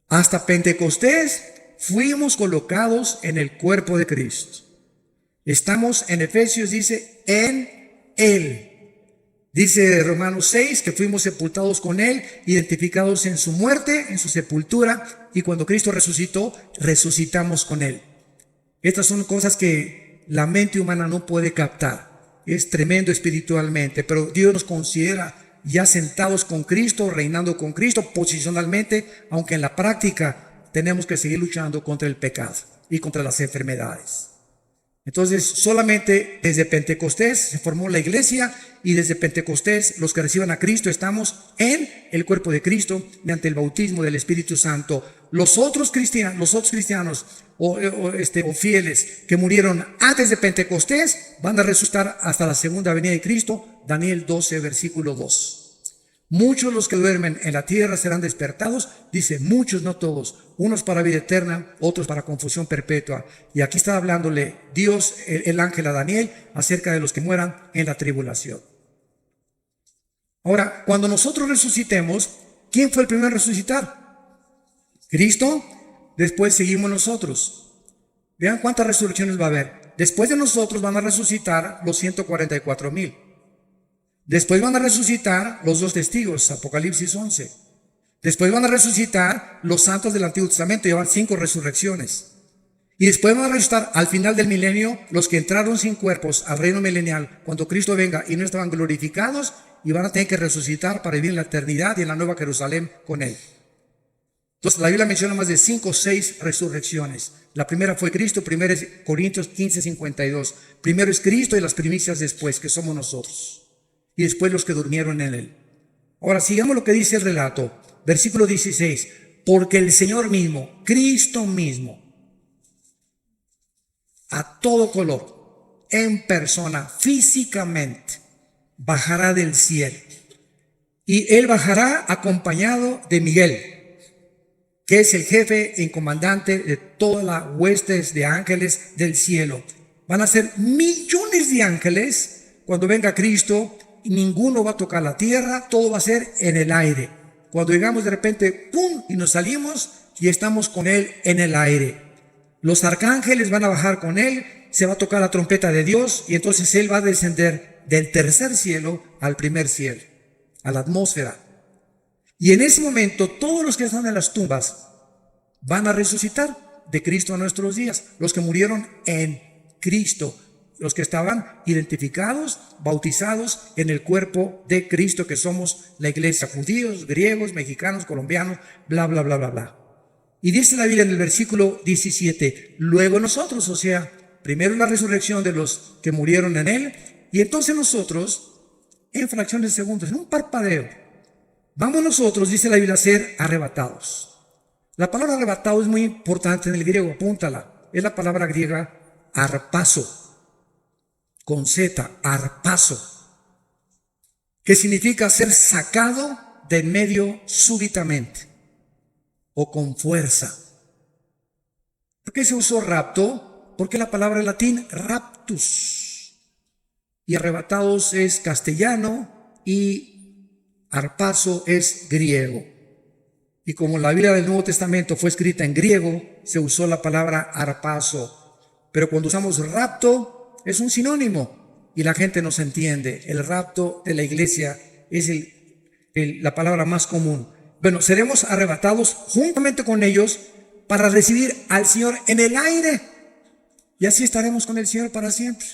Hasta Pentecostés fuimos colocados en el cuerpo de Cristo. Estamos en Efesios, dice, en Él. Dice Romanos 6 que fuimos sepultados con Él, identificados en su muerte, en su sepultura, y cuando Cristo resucitó, resucitamos con Él. Estas son cosas que la mente humana no puede captar. Es tremendo espiritualmente, pero Dios nos considera ya sentados con Cristo, reinando con Cristo posicionalmente, aunque en la práctica tenemos que seguir luchando contra el pecado y contra las enfermedades. Entonces, solamente desde Pentecostés se formó la iglesia, y desde Pentecostés los que reciban a Cristo estamos en el cuerpo de Cristo mediante el bautismo del Espíritu Santo. Los otros cristianos o fieles que murieron antes de Pentecostés van a resucitar hasta la segunda venida de Cristo. Daniel 12, versículo 2. Muchos los que duermen en la tierra serán despertados, dice muchos, no todos, unos para vida eterna, otros para confusión perpetua. Y aquí está hablándole Dios, el ángel a Daniel, acerca de los que mueran en la tribulación. Ahora, cuando nosotros resucitemos, ¿quién fue el primero en resucitar? Cristo. Después seguimos nosotros. Vean cuántas resurrecciones va a haber. Después de nosotros van a resucitar los 144,000. Después van a resucitar los 2 testigos, Apocalipsis 11. Después van a resucitar los santos del Antiguo Testamento, llevan 5 resurrecciones. Y después van a resucitar al final del milenio los que entraron sin cuerpos al reino milenial, cuando Cristo venga y no estaban glorificados, y van a tener que resucitar para vivir en la eternidad y en la nueva Jerusalén con Él. Entonces la Biblia menciona más de 5 o 6 resurrecciones. La primera fue Cristo, 1 Corintios 15:52. Primero es Cristo y las primicias después, que somos nosotros. Y después los que durmieron en Él. Ahora sigamos lo que dice el relato. Versículo 16. Porque el Señor mismo, Cristo mismo, a todo color, en persona, físicamente, bajará del cielo. Y Él bajará acompañado de Miguel, que es el jefe y comandante de todas las huestes de ángeles del cielo. Van a ser millones de ángeles cuando venga Cristo. Ninguno va a tocar la tierra, todo va a ser en el aire. Cuando llegamos de repente, ¡pum!, y nos salimos y estamos con Él en el aire. Los arcángeles van a bajar con Él, se va a tocar la trompeta de Dios, y entonces Él va a descender del tercer cielo al primer cielo, a la atmósfera. Y en ese momento todos los que están en las tumbas van a resucitar de Cristo a nuestros días, los que murieron en Cristo, los que estaban identificados, bautizados en el cuerpo de Cristo, que somos la iglesia, judíos, griegos, mexicanos, colombianos, bla, bla, bla, bla, bla. Y dice la Biblia en el versículo 17, luego nosotros, o sea, primero la resurrección de los que murieron en Él, y entonces nosotros, en fracciones de segundos, en un parpadeo, vamos nosotros, dice la Biblia, a ser arrebatados. La palabra arrebatado es muy importante en el griego, apúntala, es la palabra griega arpazo, con Z, arpazo, que significa ser sacado de en medio súbitamente o con fuerza. ¿Por qué se usó rapto? Porque la palabra en latín raptus, y arrebatados es castellano y arpazo es griego. Y como la Biblia del Nuevo Testamento fue escrita en griego, se usó la palabra arpazo. Pero cuando usamos rapto, es un sinónimo y la gente no se entiende. El rapto de la iglesia es la palabra más común. Bueno, seremos arrebatados juntamente con ellos para recibir al Señor en el aire. Y así estaremos con el Señor para siempre.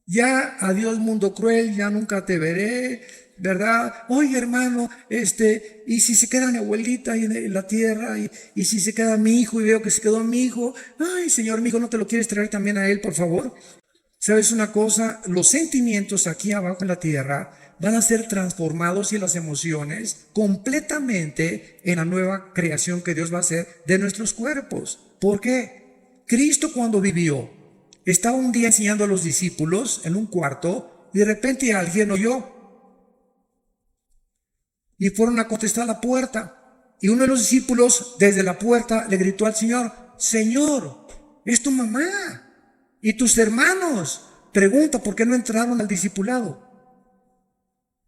Ya, adiós mundo cruel, ya nunca te veré, ¿verdad? Oye, hermano, y si se queda mi abuelita ahí en la tierra, y si se queda mi hijo y veo que se quedó mi hijo, ay, Señor, mi hijo, ¿no te lo quieres traer también a él, por favor? ¿Sabes una cosa? Los sentimientos aquí abajo en la tierra van a ser transformados y las emociones completamente en la nueva creación que Dios va a hacer de nuestros cuerpos. ¿Por qué? Cristo cuando vivió, estaba un día enseñando a los discípulos en un cuarto y de repente alguien oyó y fueron a contestar a la puerta. Y uno de los discípulos desde la puerta le gritó al Señor: Señor, es tu mamá y tus hermanos. Pregunta, ¿por qué no entraron al discipulado?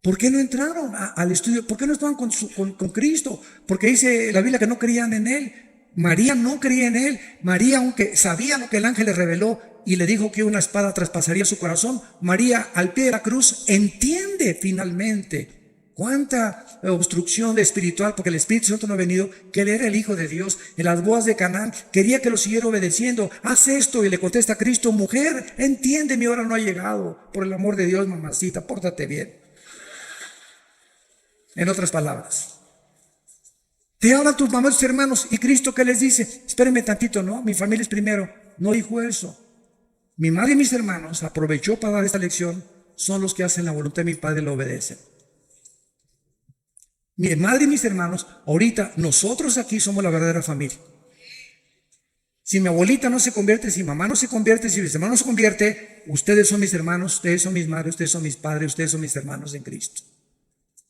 ¿Por qué no entraron al estudio? ¿Por qué no estaban con Cristo? Porque dice la Biblia que no creían en Él. María no creía en Él. María, aunque sabía lo que el ángel le reveló y le dijo que una espada traspasaría su corazón, María al pie de la cruz entiende finalmente cuánta obstrucción espiritual, porque el Espíritu Santo no ha venido, que Él era el Hijo de Dios. En las bodas de Canaán quería que lo siguiera obedeciendo. Haz esto, y le contesta a Cristo: mujer, entiende, mi hora no ha llegado. Por el amor de Dios, mamacita, pórtate bien. En otras palabras, te hablan tus mamás y tus hermanos, y Cristo, ¿qué les dice? Espérenme tantito, ¿no? Mi familia es primero. No dijo eso. Mi madre y mis hermanos aprovechó para dar esta lección. Son los que hacen la voluntad de mi Padre y lo obedecen. Mi madre y mis hermanos, ahorita nosotros aquí somos la verdadera familia. Si mi abuelita no se convierte, si mi mamá no se convierte, si mis hermanos no se convierte, ustedes son mis hermanos, ustedes son mis madres, ustedes son mis padres, ustedes son mis hermanos en Cristo.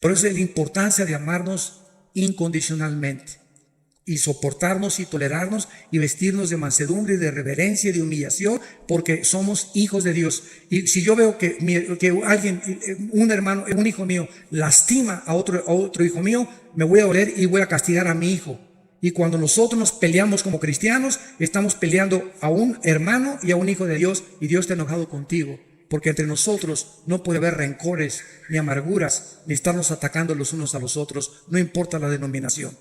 Por eso es la importancia de amarnos incondicionalmente y soportarnos y tolerarnos y vestirnos de mansedumbre y de reverencia y de humillación, porque somos hijos de Dios. Y si yo veo que alguien, un hermano, un hijo mío, lastima a otro hijo mío, me voy a doler y voy a castigar a mi hijo. Y cuando nosotros nos peleamos como cristianos, estamos peleando a un hermano y a un hijo de Dios, y Dios está enojado contigo, porque entre nosotros no puede haber rencores ni amarguras, ni estarnos atacando los unos a los otros, no importa la denominación.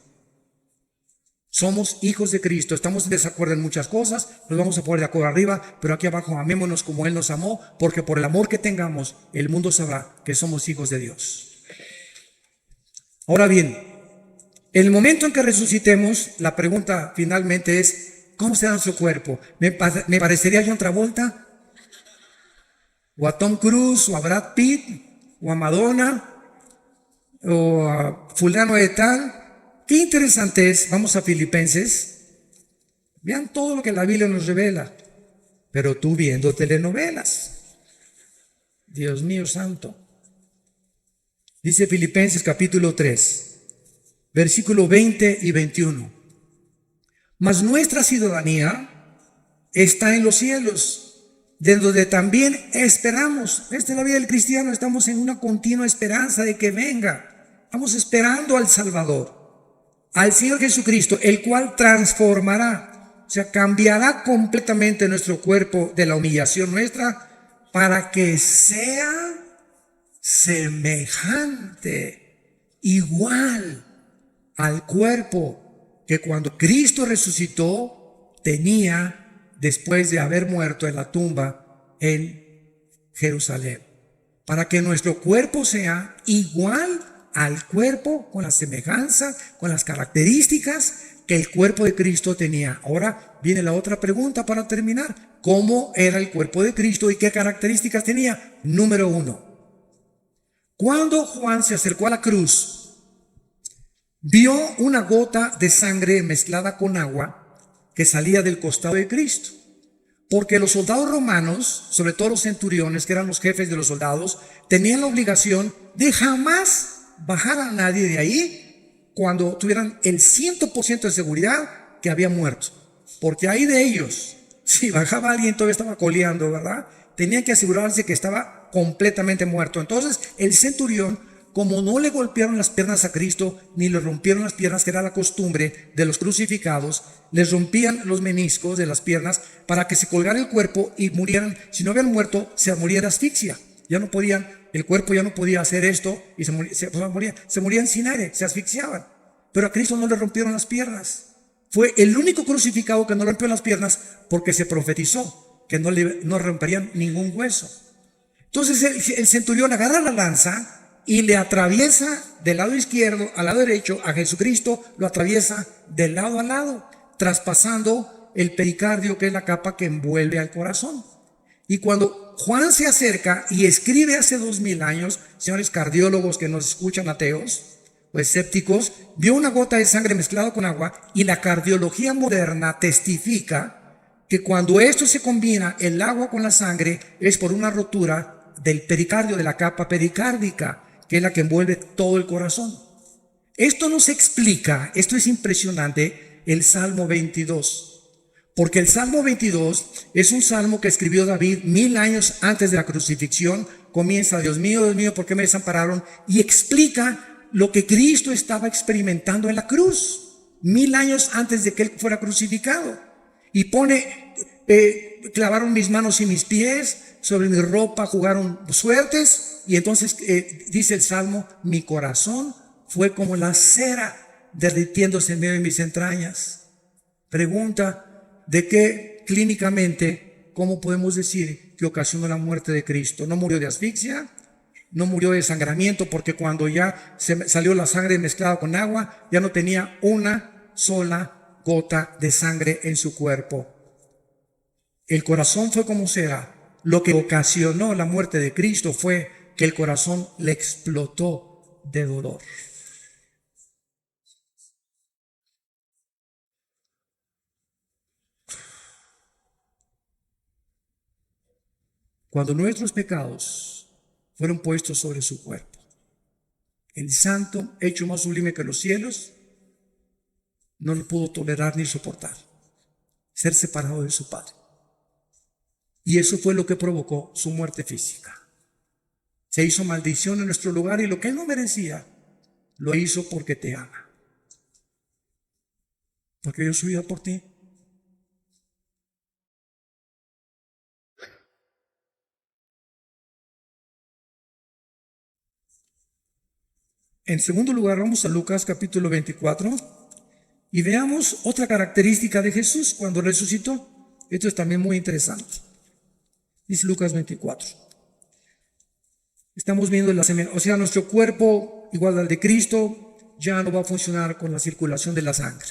Somos hijos de Cristo, estamos en desacuerdo en muchas cosas, nos vamos a poner de acuerdo arriba, pero aquí abajo amémonos como Él nos amó, porque por el amor que tengamos, el mundo sabrá que somos hijos de Dios. Ahora bien, en el momento en que resucitemos, la pregunta finalmente es: ¿cómo será nuestro cuerpo? ¿Me parecería a John Travolta? ¿O a Tom Cruise? ¿O a Brad Pitt? ¿O a Madonna? ¿O a fulano de tal? Qué interesante es. Vamos a Filipenses. Vean todo lo que la Biblia nos revela. Pero tú viendo telenovelas. Dios mío santo. Dice Filipenses capítulo 3, versículo 20 y 21. Mas nuestra ciudadanía está en los cielos, de donde también esperamos. Esta es la vida del cristiano. Estamos en una continua esperanza de que venga. Estamos esperando al Salvador, al Señor Jesucristo, el cual transformará, o sea, cambiará completamente nuestro cuerpo de la humillación nuestra para que sea semejante, igual al cuerpo que cuando Cristo resucitó tenía después de haber muerto en la tumba en Jerusalén, para que nuestro cuerpo sea igual al cuerpo, con la semejanza, con las características que el cuerpo de Cristo tenía. Ahora viene la otra pregunta para terminar: ¿cómo era el cuerpo de Cristo y qué características tenía? Número 1, cuando Juan se acercó a la cruz, vio una gota de sangre mezclada con agua que salía del costado de Cristo, porque los soldados romanos, sobre todo los centuriones, que eran los jefes de los soldados, tenían la obligación de jamás bajar a nadie de ahí cuando tuvieran el 100% de seguridad que había muerto, porque ahí de ellos, si bajaba alguien todavía estaba coleando, ¿verdad? Tenían que asegurarse que estaba completamente muerto. Entonces el centurión, como no le golpearon las piernas a Cristo, ni le rompieron las piernas, que era la costumbre de los crucificados, les rompían los meniscos de las piernas para que se colgara el cuerpo y murieran. Si no habían muerto, se muriera de asfixia. ya no podían, el cuerpo ya no podía hacer esto y se morían sin aire, se asfixiaban. Pero a Cristo no le rompieron las piernas. Fue el único crucificado que no rompió las piernas porque se profetizó que no romperían ningún hueso. Entonces el centurión agarra la lanza y le atraviesa del lado izquierdo al lado derecho a Jesucristo, lo atraviesa de lado a lado, traspasando el pericardio, que es la capa que envuelve al corazón. Y cuando Juan se acerca y escribe hace 2000 años, señores cardiólogos que nos escuchan, ateos o escépticos, vio una gota de sangre mezclada con agua, y la cardiología moderna testifica que cuando esto se combina, el agua con la sangre, es por una rotura del pericardio, de la capa pericárdica, que es la que envuelve todo el corazón. Esto nos explica, esto es impresionante, el Salmo 22. Porque el Salmo 22 es un salmo que escribió David 1000 años antes de la crucifixión. Comienza: Dios mío, ¿por qué me desampararon? Y explica lo que Cristo estaba experimentando en la cruz, 1000 años antes de que Él fuera crucificado. Y pone, clavaron mis manos y mis pies, sobre mi ropa jugaron suertes. Y entonces dice el Salmo: mi corazón fue como la cera derritiéndose en medio de mis entrañas. Pregunta: ¿de qué clínicamente, cómo podemos decir que ocasionó la muerte de Cristo? No murió de asfixia, no murió de desangramiento, porque cuando ya salió la sangre mezclada con agua, ya no tenía una sola gota de sangre en su cuerpo. El corazón fue como cera. Lo que ocasionó la muerte de Cristo fue que el corazón le explotó de dolor. Cuando nuestros pecados fueron puestos sobre su cuerpo, el santo, hecho más sublime que los cielos, no lo pudo tolerar ni soportar, ser separado de su Padre. Y eso fue lo que provocó su muerte física. Se hizo maldición en nuestro lugar, y lo que Él no merecía, lo hizo porque te ama. Porque dio su vida por ti. En segundo lugar, vamos a Lucas capítulo 24 y veamos otra característica de Jesús cuando resucitó. Esto es también muy interesante. Dice Lucas 24. Estamos viendo nuestro cuerpo, igual al de Cristo, ya no va a funcionar con la circulación de la sangre.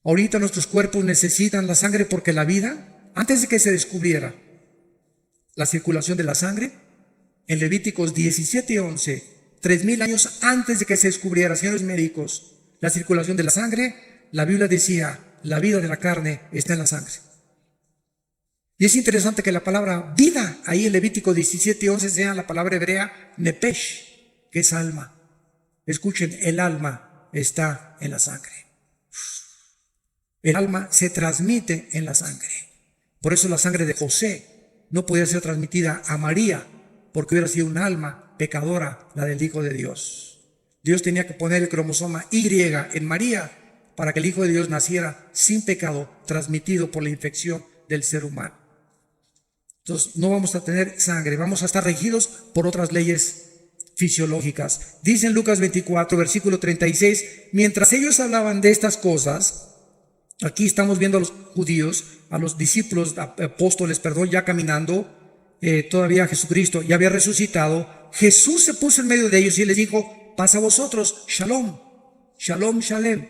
Ahorita nuestros cuerpos necesitan la sangre porque la vida, antes de que se descubriera la circulación de la sangre, en Levíticos 17:11, 3000 años antes de que se descubriera, señores médicos, la circulación de la sangre, la Biblia decía: la vida de la carne está en la sangre. Y es interesante que la palabra vida, ahí en Levítico 17:11, sea la palabra hebrea nepesh, que es alma. Escuchen, el alma está en la sangre. El alma se transmite en la sangre. Por eso la sangre de José no podía ser transmitida a María, porque hubiera sido un alma pecadora, la del Hijo de Dios. Dios tenía que poner el cromosoma Y en María para que el Hijo de Dios naciera sin pecado, transmitido por la infección del ser humano. Entonces no vamos a tener sangre, vamos a estar regidos por otras leyes fisiológicas. Dice en Lucas 24, versículo 36, mientras ellos hablaban de estas cosas, aquí estamos viendo a los judíos, a los discípulos, apóstoles, ya caminando, todavía Jesucristo ya había resucitado. Jesús se puso en medio de ellos y les dijo: paz a vosotros, shalom, shalom, shalem,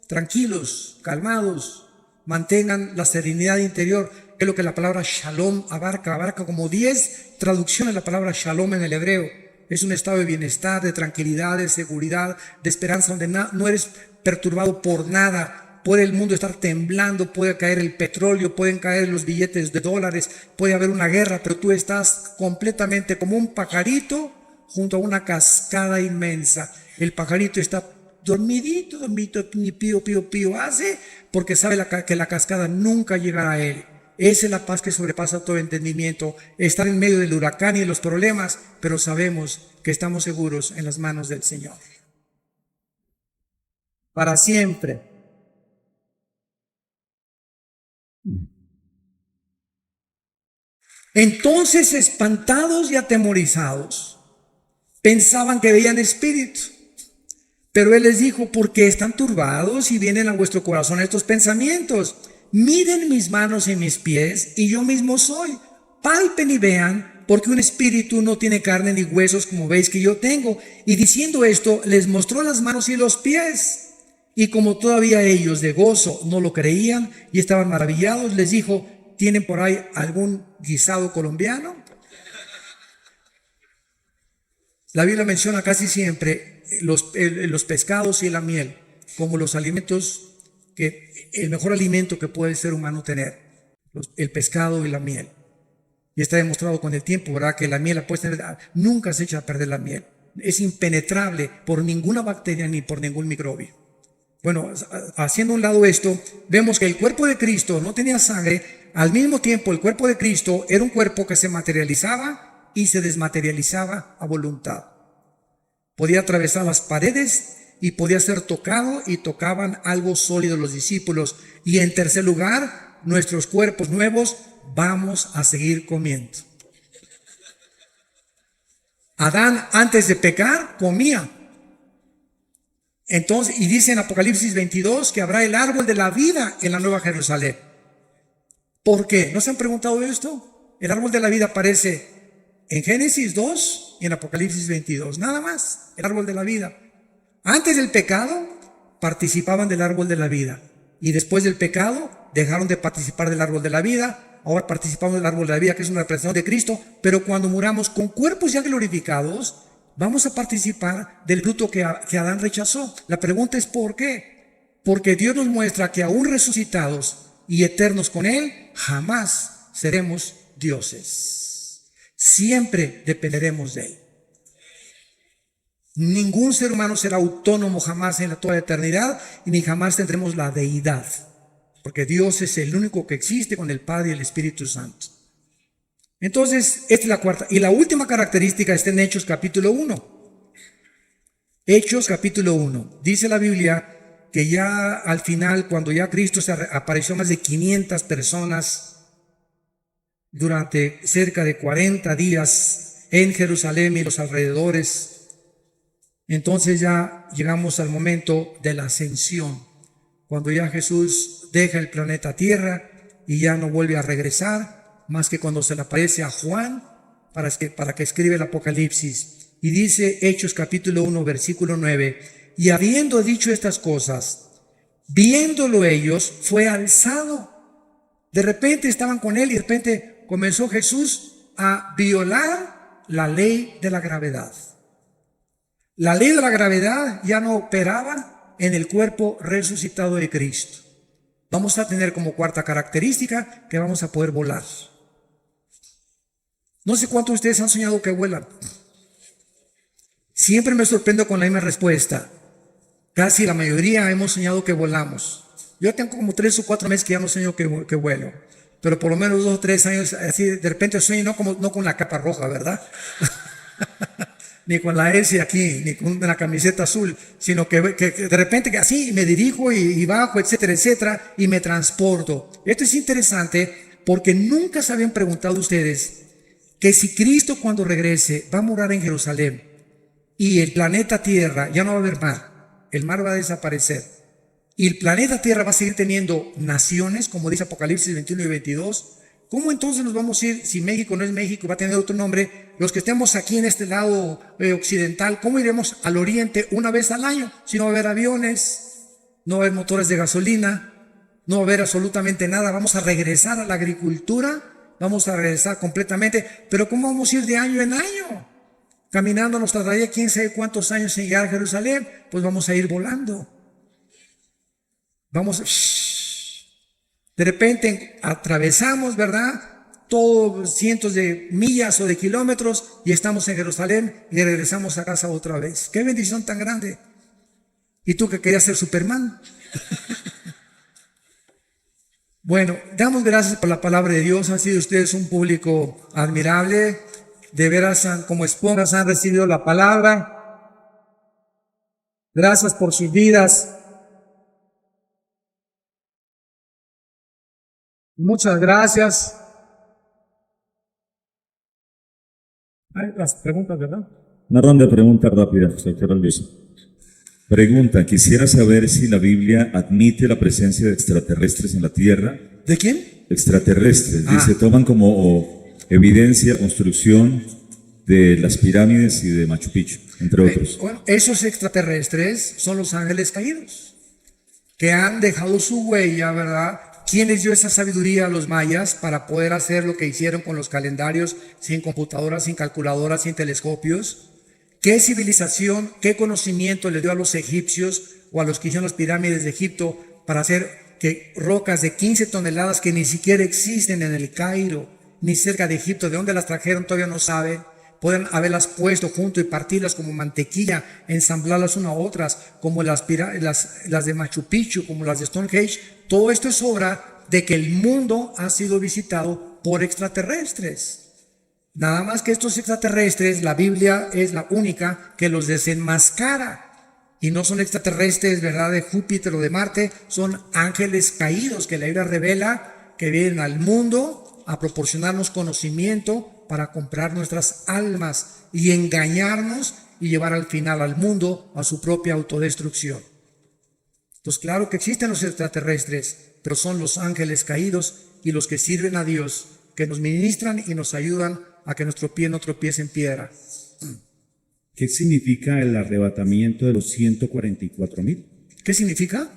tranquilos, calmados, mantengan la serenidad interior. Es lo que la palabra shalom abarca como 10 traducciones. La palabra shalom en el hebreo es un estado de bienestar, de tranquilidad, de seguridad, de esperanza, donde no eres perturbado por nada. Puede el mundo estar temblando, puede caer el petróleo, pueden caer los billetes de dólares, puede haber una guerra, pero tú estás completamente como un pajarito junto a una cascada inmensa. El pajarito está dormidito, ni pío, pío, pío hace, porque sabe que la cascada nunca llegará a él. Esa es la paz que sobrepasa todo entendimiento. Estar en medio del huracán y de los problemas, pero sabemos que estamos seguros en las manos del Señor. Para siempre. Entonces, espantados y atemorizados, pensaban que veían espíritus. Pero él les dijo: ¿por qué están turbados y vienen a vuestro corazón estos pensamientos? Miren mis manos y mis pies, y yo mismo soy. Palpen y vean, porque un espíritu no tiene carne ni huesos, como veis que yo tengo. Y diciendo esto, les mostró las manos y los pies. Y como todavía ellos de gozo no lo creían y estaban maravillados, les dijo: ¿tienen por ahí algún guisado colombiano? La Biblia menciona casi siempre los pescados y la miel como los alimentos, el mejor alimento que puede el ser humano tener, el pescado y la miel. Y está demostrado con el tiempo, ¿verdad?, que la miel la puedes tener, nunca se echa a perder la miel. Es impenetrable por ninguna bacteria ni por ningún microbio. Bueno, haciendo a un lado esto, vemos que el cuerpo de Cristo no tenía sangre. Al mismo tiempo, el cuerpo de Cristo era un cuerpo que se materializaba y se desmaterializaba a voluntad. Podía atravesar las paredes y podía ser tocado, y tocaban algo sólido los discípulos. Y en tercer lugar, nuestros cuerpos nuevos vamos a seguir comiendo. Adán, antes de pecar, comía. Entonces, y dice en Apocalipsis 22 que habrá el árbol de la vida en la Nueva Jerusalén. ¿Por qué? ¿No se han preguntado esto? El árbol de la vida aparece en Génesis 2 y en Apocalipsis 22. Nada más, el árbol de la vida. Antes del pecado, participaban del árbol de la vida. Y después del pecado, dejaron de participar del árbol de la vida. Ahora participamos del árbol de la vida, que es una representación de Cristo. Pero cuando muramos con cuerpos ya glorificados, vamos a participar del fruto que Adán rechazó. La pregunta es: ¿por qué? Porque Dios nos muestra que aún resucitados y eternos con Él, jamás seremos dioses. Siempre dependeremos de Él. Ningún ser humano será autónomo jamás en toda la eternidad, y ni jamás tendremos la deidad, porque Dios es el único que existe, con el Padre y el Espíritu Santo. Entonces, esta es la cuarta. Y la última característica está en Hechos capítulo 1. Hechos capítulo 1. Dice la Biblia que ya al final, cuando ya Cristo se apareció a más de 500 personas durante cerca de 40 días en Jerusalén y los alrededores, entonces ya llegamos al momento de la ascensión, cuando ya Jesús deja el planeta Tierra y ya no vuelve a regresar, más que cuando se le aparece a Juan para que escribe el Apocalipsis. Y dice Hechos capítulo 1 versículo 9: y habiendo dicho estas cosas, viéndolo ellos, fue alzado. De repente estaban con él y de repente comenzó Jesús a violar la ley de la gravedad. La ley de la gravedad ya no operaba en el cuerpo resucitado de Cristo. Vamos a tener como cuarta característica que vamos a poder volar. No sé cuántos de ustedes han soñado que vuelan. Siempre me sorprendo con la misma respuesta. Casi la mayoría hemos soñado que volamos. Yo tengo como 3 o 4 meses que ya no sueño que vuelo. Pero por lo menos 2 o 3 años, así de repente sueño, no con la capa roja, ¿verdad? Ni con la S aquí, ni con una camiseta azul, sino que de repente así me dirijo y bajo, etcétera, etcétera, y me transporto. Esto es interesante porque nunca se habían preguntado ustedes que si Cristo, cuando regrese, va a morar en Jerusalén y el planeta Tierra ya no va a haber mar, el mar va a desaparecer y el planeta Tierra va a seguir teniendo naciones, como dice Apocalipsis 21 y 22. ¿Cómo entonces nos vamos a ir, si México no es México, va a tener otro nombre? Los que estemos aquí en este lado occidental, ¿cómo iremos al oriente una vez al año? Si no va a haber aviones, no va a haber motores de gasolina, no va a haber absolutamente nada. Vamos a regresar a la agricultura, vamos a regresar completamente. Pero ¿cómo vamos a ir de año en año? Caminando nos tardaría quién sabe cuántos años en llegar a Jerusalén. Pues vamos a ir volando. De repente atravesamos, ¿verdad?, todos cientos de millas o de kilómetros y estamos en Jerusalén y regresamos a casa otra vez. ¡Qué bendición tan grande! ¿Y tú que querías ser Superman? Bueno, damos gracias por la palabra de Dios. Han sido ustedes un público admirable. De veras, como esponjas han recibido la palabra. Gracias por sus vidas. Muchas gracias. Hay las preguntas, ¿verdad? Una ronda de preguntas rápidas, doctor Luis. Pregunta, quisiera saber si la Biblia admite la presencia de extraterrestres en la Tierra. ¿De quién? Extraterrestres, dice, toman como evidencia construcción de las pirámides y de Machu Picchu, entre otros. Bueno, esos extraterrestres son los ángeles caídos, que han dejado su huella, ¿verdad? ¿Quién les dio esa sabiduría a los mayas para poder hacer lo que hicieron con los calendarios, sin computadoras, sin calculadoras, sin telescopios? ¿Qué civilización, qué conocimiento les dio a los egipcios o a los que hicieron las pirámides de Egipto para hacer que rocas de 15 toneladas que ni siquiera existen en el Cairo, ni cerca de Egipto, de dónde las trajeron todavía no saben, pueden haberlas puesto junto y partirlas como mantequilla, ensamblarlas una a otras, como las de Machu Picchu, como las de Stonehenge? Todo esto es obra de que el mundo ha sido visitado por extraterrestres. Nada más que estos extraterrestres, la Biblia es la única que los desenmascara. Y no son extraterrestres, ¿verdad?, de Júpiter o de Marte, son ángeles caídos que la Biblia revela que vienen al mundo a proporcionarnos conocimiento para comprar nuestras almas y engañarnos y llevar al final al mundo a su propia autodestrucción. Entonces, claro que existen los extraterrestres, pero son los ángeles caídos y los que sirven a Dios, que nos ministran y nos ayudan a que nuestro pie no tropiece en piedra. ¿Qué significa el arrebatamiento de los 144,000? ¿Qué significa?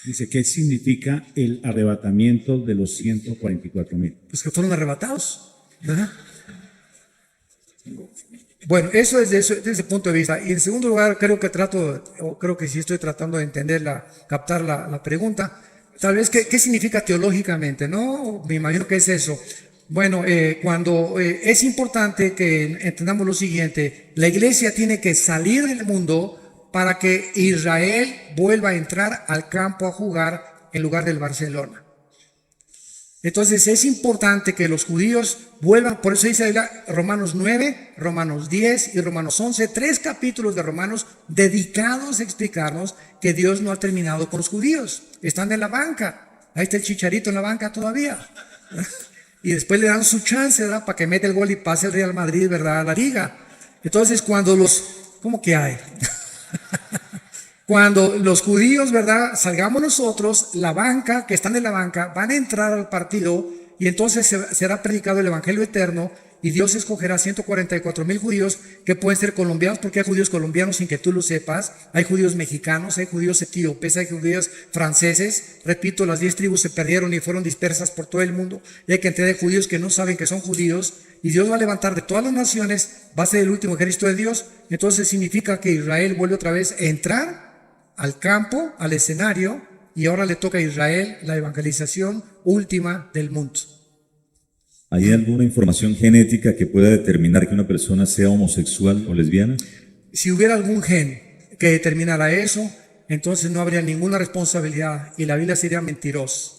Dice, ¿qué significa el arrebatamiento de los 144,000? Pues que fueron arrebatados, ¿verdad? Bueno, eso es desde ese punto de vista. Y en segundo lugar, creo que sí estoy tratando de entenderla, captar la pregunta. Tal vez, ¿qué significa teológicamente? No, me imagino que es eso. Bueno, es importante que entendamos lo siguiente: la iglesia tiene que salir del mundo para que Israel vuelva a entrar al campo a jugar en lugar del Barcelona. Entonces es importante que los judíos vuelvan, por eso dice Romanos 9, Romanos 10 y Romanos 11, 3 capítulos de Romanos dedicados a explicarnos que Dios no ha terminado con los judíos. Están en la banca, ahí está el Chicharito en la banca todavía. Y después le dan su chance, ¿verdad?, para que meta el gol y pase el Real Madrid, ¿verdad?, a la liga. Entonces ¿cómo que hay? Cuando los judíos, ¿verdad?, salgamos nosotros, la banca, que están en la banca, van a entrar al partido y entonces será predicado el Evangelio eterno y Dios escogerá 144,000 judíos que pueden ser colombianos, porque hay judíos colombianos sin que tú lo sepas, hay judíos mexicanos, hay judíos etíopes, hay judíos franceses. Repito, las 10 tribus se perdieron y fueron dispersas por todo el mundo y hay cantidad de judíos que no saben que son judíos y Dios va a levantar de todas las naciones, va a ser el último ejército de Dios. Entonces significa que Israel vuelve otra vez a entrar al campo, al escenario, y ahora le toca a Israel la evangelización última del mundo. ¿Hay alguna información genética que pueda determinar que una persona sea homosexual o lesbiana? Si hubiera algún gen que determinara eso, entonces no habría ninguna responsabilidad y la Biblia sería mentirosa,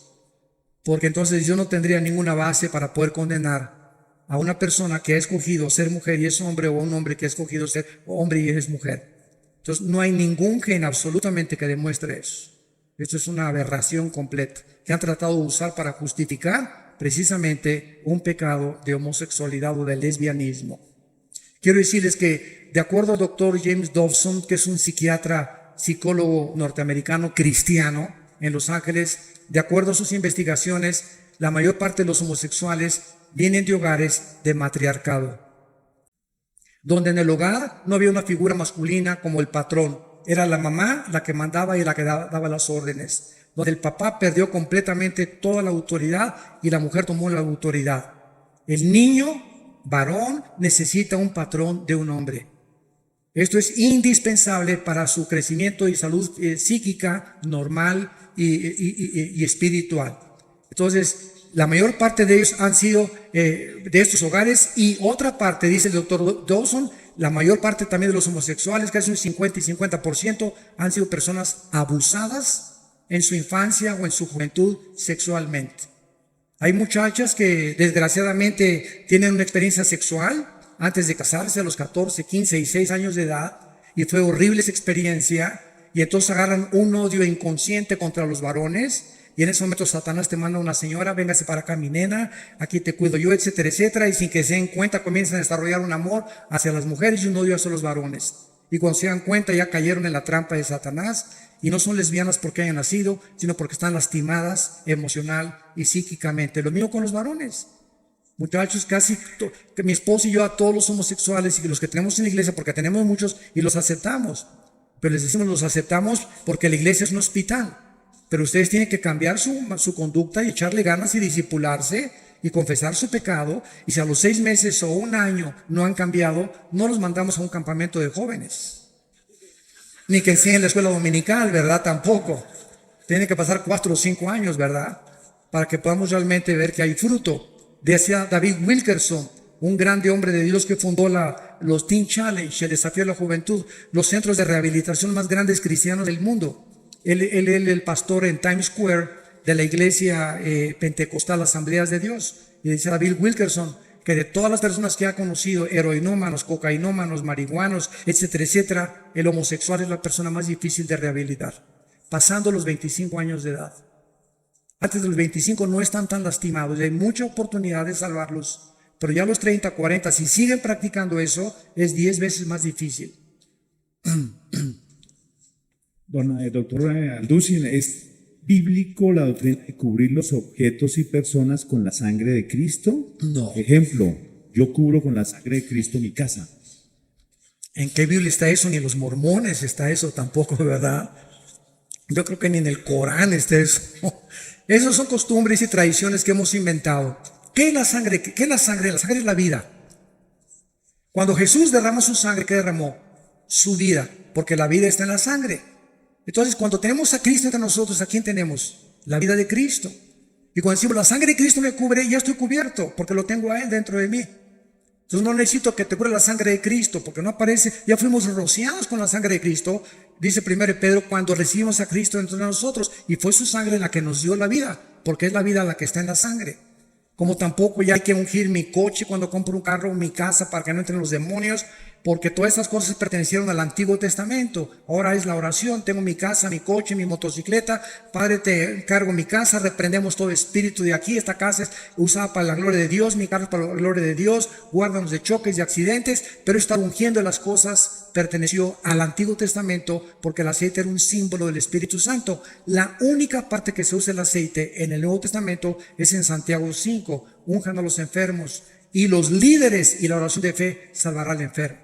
porque entonces yo no tendría ninguna base para poder condenar a una persona que ha escogido ser mujer y es hombre, o a un hombre que ha escogido ser hombre y es mujer. Entonces no hay ningún gen absolutamente que demuestre eso. Esto es una aberración completa que han tratado de usar para justificar precisamente un pecado de homosexualidad o de lesbianismo. Quiero decirles que de acuerdo al doctor James Dobson, que es un psiquiatra, psicólogo norteamericano cristiano en Los Ángeles, de acuerdo a sus investigaciones, la mayor parte de los homosexuales vienen de hogares de matriarcado, donde en el hogar no había una figura masculina como el patrón. Era la mamá la que mandaba y la que daba las órdenes. Donde el papá perdió completamente toda la autoridad y la mujer tomó la autoridad. El niño, varón, necesita un patrón de un hombre. Esto es indispensable para su crecimiento y salud psíquica normal y espiritual. Entonces, la mayor parte de ellos han sido de estos hogares, y otra parte, dice el doctor Dawson, la mayor parte también de los homosexuales, casi un 50 y 50%, han sido personas abusadas en su infancia o en su juventud sexualmente. Hay muchachas que desgraciadamente tienen una experiencia sexual antes de casarse a los 14, 15 y 6 años de edad, y fue horrible esa experiencia, y entonces agarran un odio inconsciente contra los varones, y en ese momento Satanás te manda una señora, véngase para acá mi nena, aquí te cuido yo, etcétera, etcétera, y sin que se den cuenta comienzan a desarrollar un amor hacia las mujeres y un odio hacia los varones. Y cuando se dan cuenta ya cayeron en la trampa de Satanás, y no son lesbianas porque hayan nacido, sino porque están lastimadas emocional y psíquicamente. Lo mismo con los varones. Muchachos, que mi esposo y yo a todos los homosexuales y los que tenemos en la iglesia, porque tenemos muchos y los aceptamos, pero les decimos los aceptamos porque la iglesia es un hospital, pero ustedes tienen que cambiar su conducta y echarle ganas y discipularse y confesar su pecado, y si a los 6 meses o un año no han cambiado, no los mandamos a un campamento de jóvenes, ni que enseñen la escuela dominical, ¿verdad? Tampoco. Tienen que pasar 4 o 5 años, ¿verdad? Para que podamos realmente ver que hay fruto. Decía David Wilkerson, un grande hombre de Dios que fundó los Teen Challenge, el desafío de la juventud, los centros de rehabilitación más grandes cristianos del mundo. Él el pastor en Times Square de la iglesia pentecostal Asambleas de Dios. Y decía David Wilkerson que de todas las personas que ha conocido, heroinómanos, cocainómanos, marihuanos, etcétera, etcétera, el homosexual es la persona más difícil de rehabilitar, pasando los 25 años de edad. Antes de los 25 no están tan lastimados y hay mucha oportunidad de salvarlos, pero ya a los 30, 40, si siguen practicando eso, es 10 veces más difícil. Doctor Alducin, ¿es bíblico la doctrina de cubrir los objetos y personas con la sangre de Cristo? No. Ejemplo, yo cubro con la sangre de Cristo mi casa. ¿En qué Biblia está eso? Ni en los mormones está eso tampoco, ¿verdad? Yo creo que ni en el Corán está eso. Esas son costumbres y tradiciones que hemos inventado. ¿Qué es la sangre? ¿Qué es la sangre? La sangre es la vida. Cuando Jesús derrama su sangre, ¿qué derramó? Su vida, porque la vida está en la sangre. Entonces, cuando tenemos a Cristo entre nosotros, ¿a quién tenemos? La vida de Cristo. Y cuando decimos, la sangre de Cristo me cubre, ya estoy cubierto, porque lo tengo a Él dentro de mí. Entonces no necesito que te cubra la sangre de Cristo, porque no aparece, ya fuimos rociados con la sangre de Cristo, dice 1 Pedro, cuando recibimos a Cristo dentro de nosotros, y fue su sangre la que nos dio la vida, porque es la vida la que está en la sangre. Como tampoco ya hay que ungir mi coche cuando compro un carro, mi casa, para que no entren los demonios, porque todas estas cosas pertenecieron al Antiguo Testamento. Ahora es la oración, tengo mi casa, mi coche, mi motocicleta, Padre, te encargo mi casa, reprendemos todo espíritu de aquí, esta casa es usada para la gloria de Dios, mi carro es para la gloria de Dios, guárdanos de choques y accidentes, pero estar ungiendo las cosas perteneció al Antiguo Testamento, porque el aceite era un símbolo del Espíritu Santo. La única parte que se usa el aceite en el Nuevo Testamento es en Santiago 5, unjan a los enfermos, y los líderes y la oración de fe salvará al enfermo.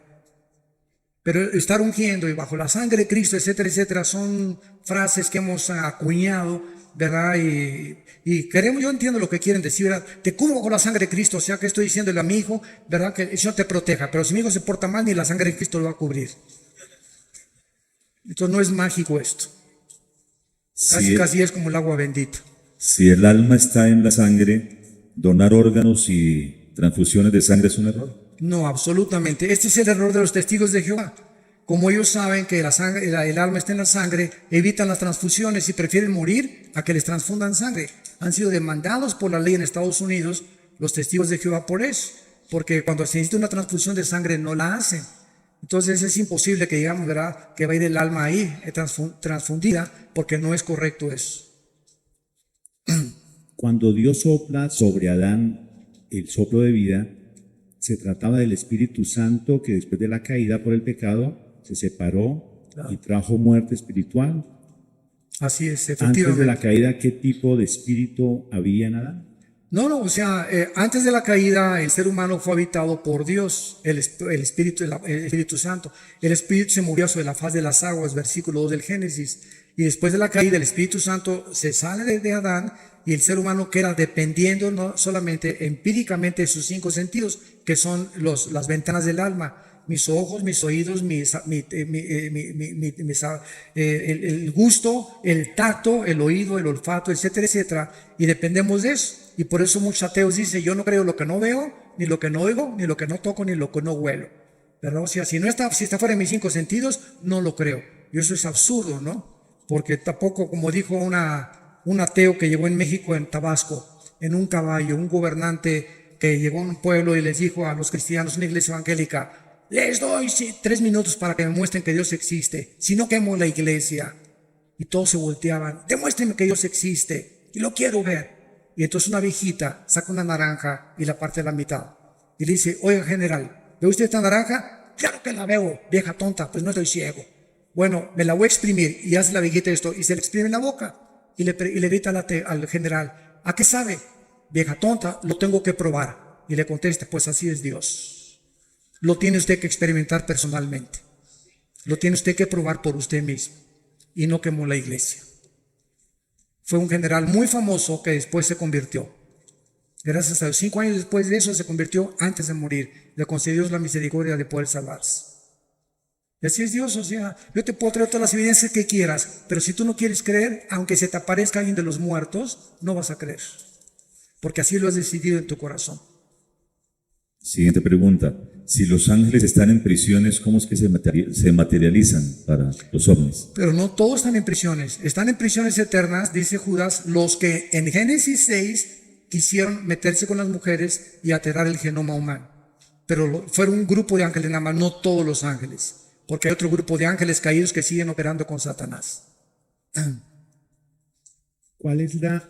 Pero estar ungiendo y bajo la sangre de Cristo, etcétera, etcétera, son frases que hemos acuñado, ¿verdad? Y queremos, yo entiendo lo que quieren decir, ¿verdad? Te cubro con la sangre de Cristo, o sea que estoy diciéndole a mi hijo, ¿verdad? Que el Señor te proteja, pero si mi hijo se porta mal, ni la sangre de Cristo lo va a cubrir. Entonces no es mágico esto. Casi es como el agua bendita. Si el alma está en la sangre, donar órganos y transfusiones de sangre es un error. No, absolutamente. Este es el error de los testigos de Jehová. Como ellos saben que el alma está en la sangre, evitan las transfusiones y prefieren morir a que les transfundan sangre. Han sido demandados por la ley en Estados Unidos los testigos de Jehová por eso, porque cuando se necesita una transfusión de sangre no la hacen. Entonces es imposible que digamos, ¿verdad?, que va a ir el alma ahí transfundida, porque no es correcto eso. Cuando Dios sopla sobre Adán el soplo de vida, se trataba del Espíritu Santo que después de la caída por el pecado se separó y trajo muerte espiritual. Así es, efectivamente. Antes de la caída, ¿qué tipo de espíritu había en Adán? No, o sea, antes de la caída el ser humano fue habitado por Dios, el Espíritu Santo. El Espíritu se movió sobre la faz de las aguas, versículo 2 del Génesis. Y después de la caída el Espíritu Santo se sale de Adán y el ser humano queda dependiendo no solamente empíricamente de sus 5 sentidos, que son las ventanas del alma. Mis ojos, mis oídos, el gusto, el tacto, el oído, el olfato, etcétera, etcétera. Y dependemos de eso. Y por eso muchos ateos dicen, yo no creo lo que no veo, ni lo que no oigo, ni lo que no toco, ni lo que no huelo. ¿Verdad? O sea, si está fuera de mis 5 sentidos, no lo creo. Y eso es absurdo, ¿no? Porque tampoco, como dijo un ateo que llegó en México, en Tabasco, en un caballo, un gobernante que llegó a un pueblo y les dijo a los cristianos, una iglesia evangélica, les doy 3 minutos para que me muestren que Dios existe, si no quemo la iglesia. Y todos se volteaban, demuéstrenme que Dios existe. y lo quiero ver. Y entonces una viejita saca una naranja y la parte a la mitad. Y le dice, oiga general, ¿ve usted esta naranja? Claro que la veo, vieja tonta, pues no estoy ciego. Bueno, me la voy a exprimir. Y hace la viejita esto y se le exprime en la boca. Y le grita al general, ¿a qué sabe? Vieja tonta, lo tengo que probar. Y le contesta, pues así es Dios. Lo tiene usted que experimentar personalmente. Lo tiene usted que probar por usted mismo. Y no quemó la iglesia. Fue un general muy famoso que después se convirtió. Gracias a Dios, 5 años después de eso se convirtió antes de morir. Le concedió la misericordia de poder salvarse. Y así es Dios, o sea, yo te puedo traer todas las evidencias que quieras, pero si tú no quieres creer, aunque se te aparezca alguien de los muertos, no vas a creer. Porque así lo has decidido en tu corazón. Siguiente pregunta. Si los ángeles están en prisiones, ¿cómo es que se materializan para los ovnis? Pero no todos están en prisiones. Están en prisiones eternas, dice Judas, los que en Génesis 6 quisieron meterse con las mujeres y alterar el genoma humano. Pero fueron un grupo de ángeles nada más, no todos los ángeles. Porque hay otro grupo de ángeles caídos que siguen operando con Satanás. ¿Cuál es la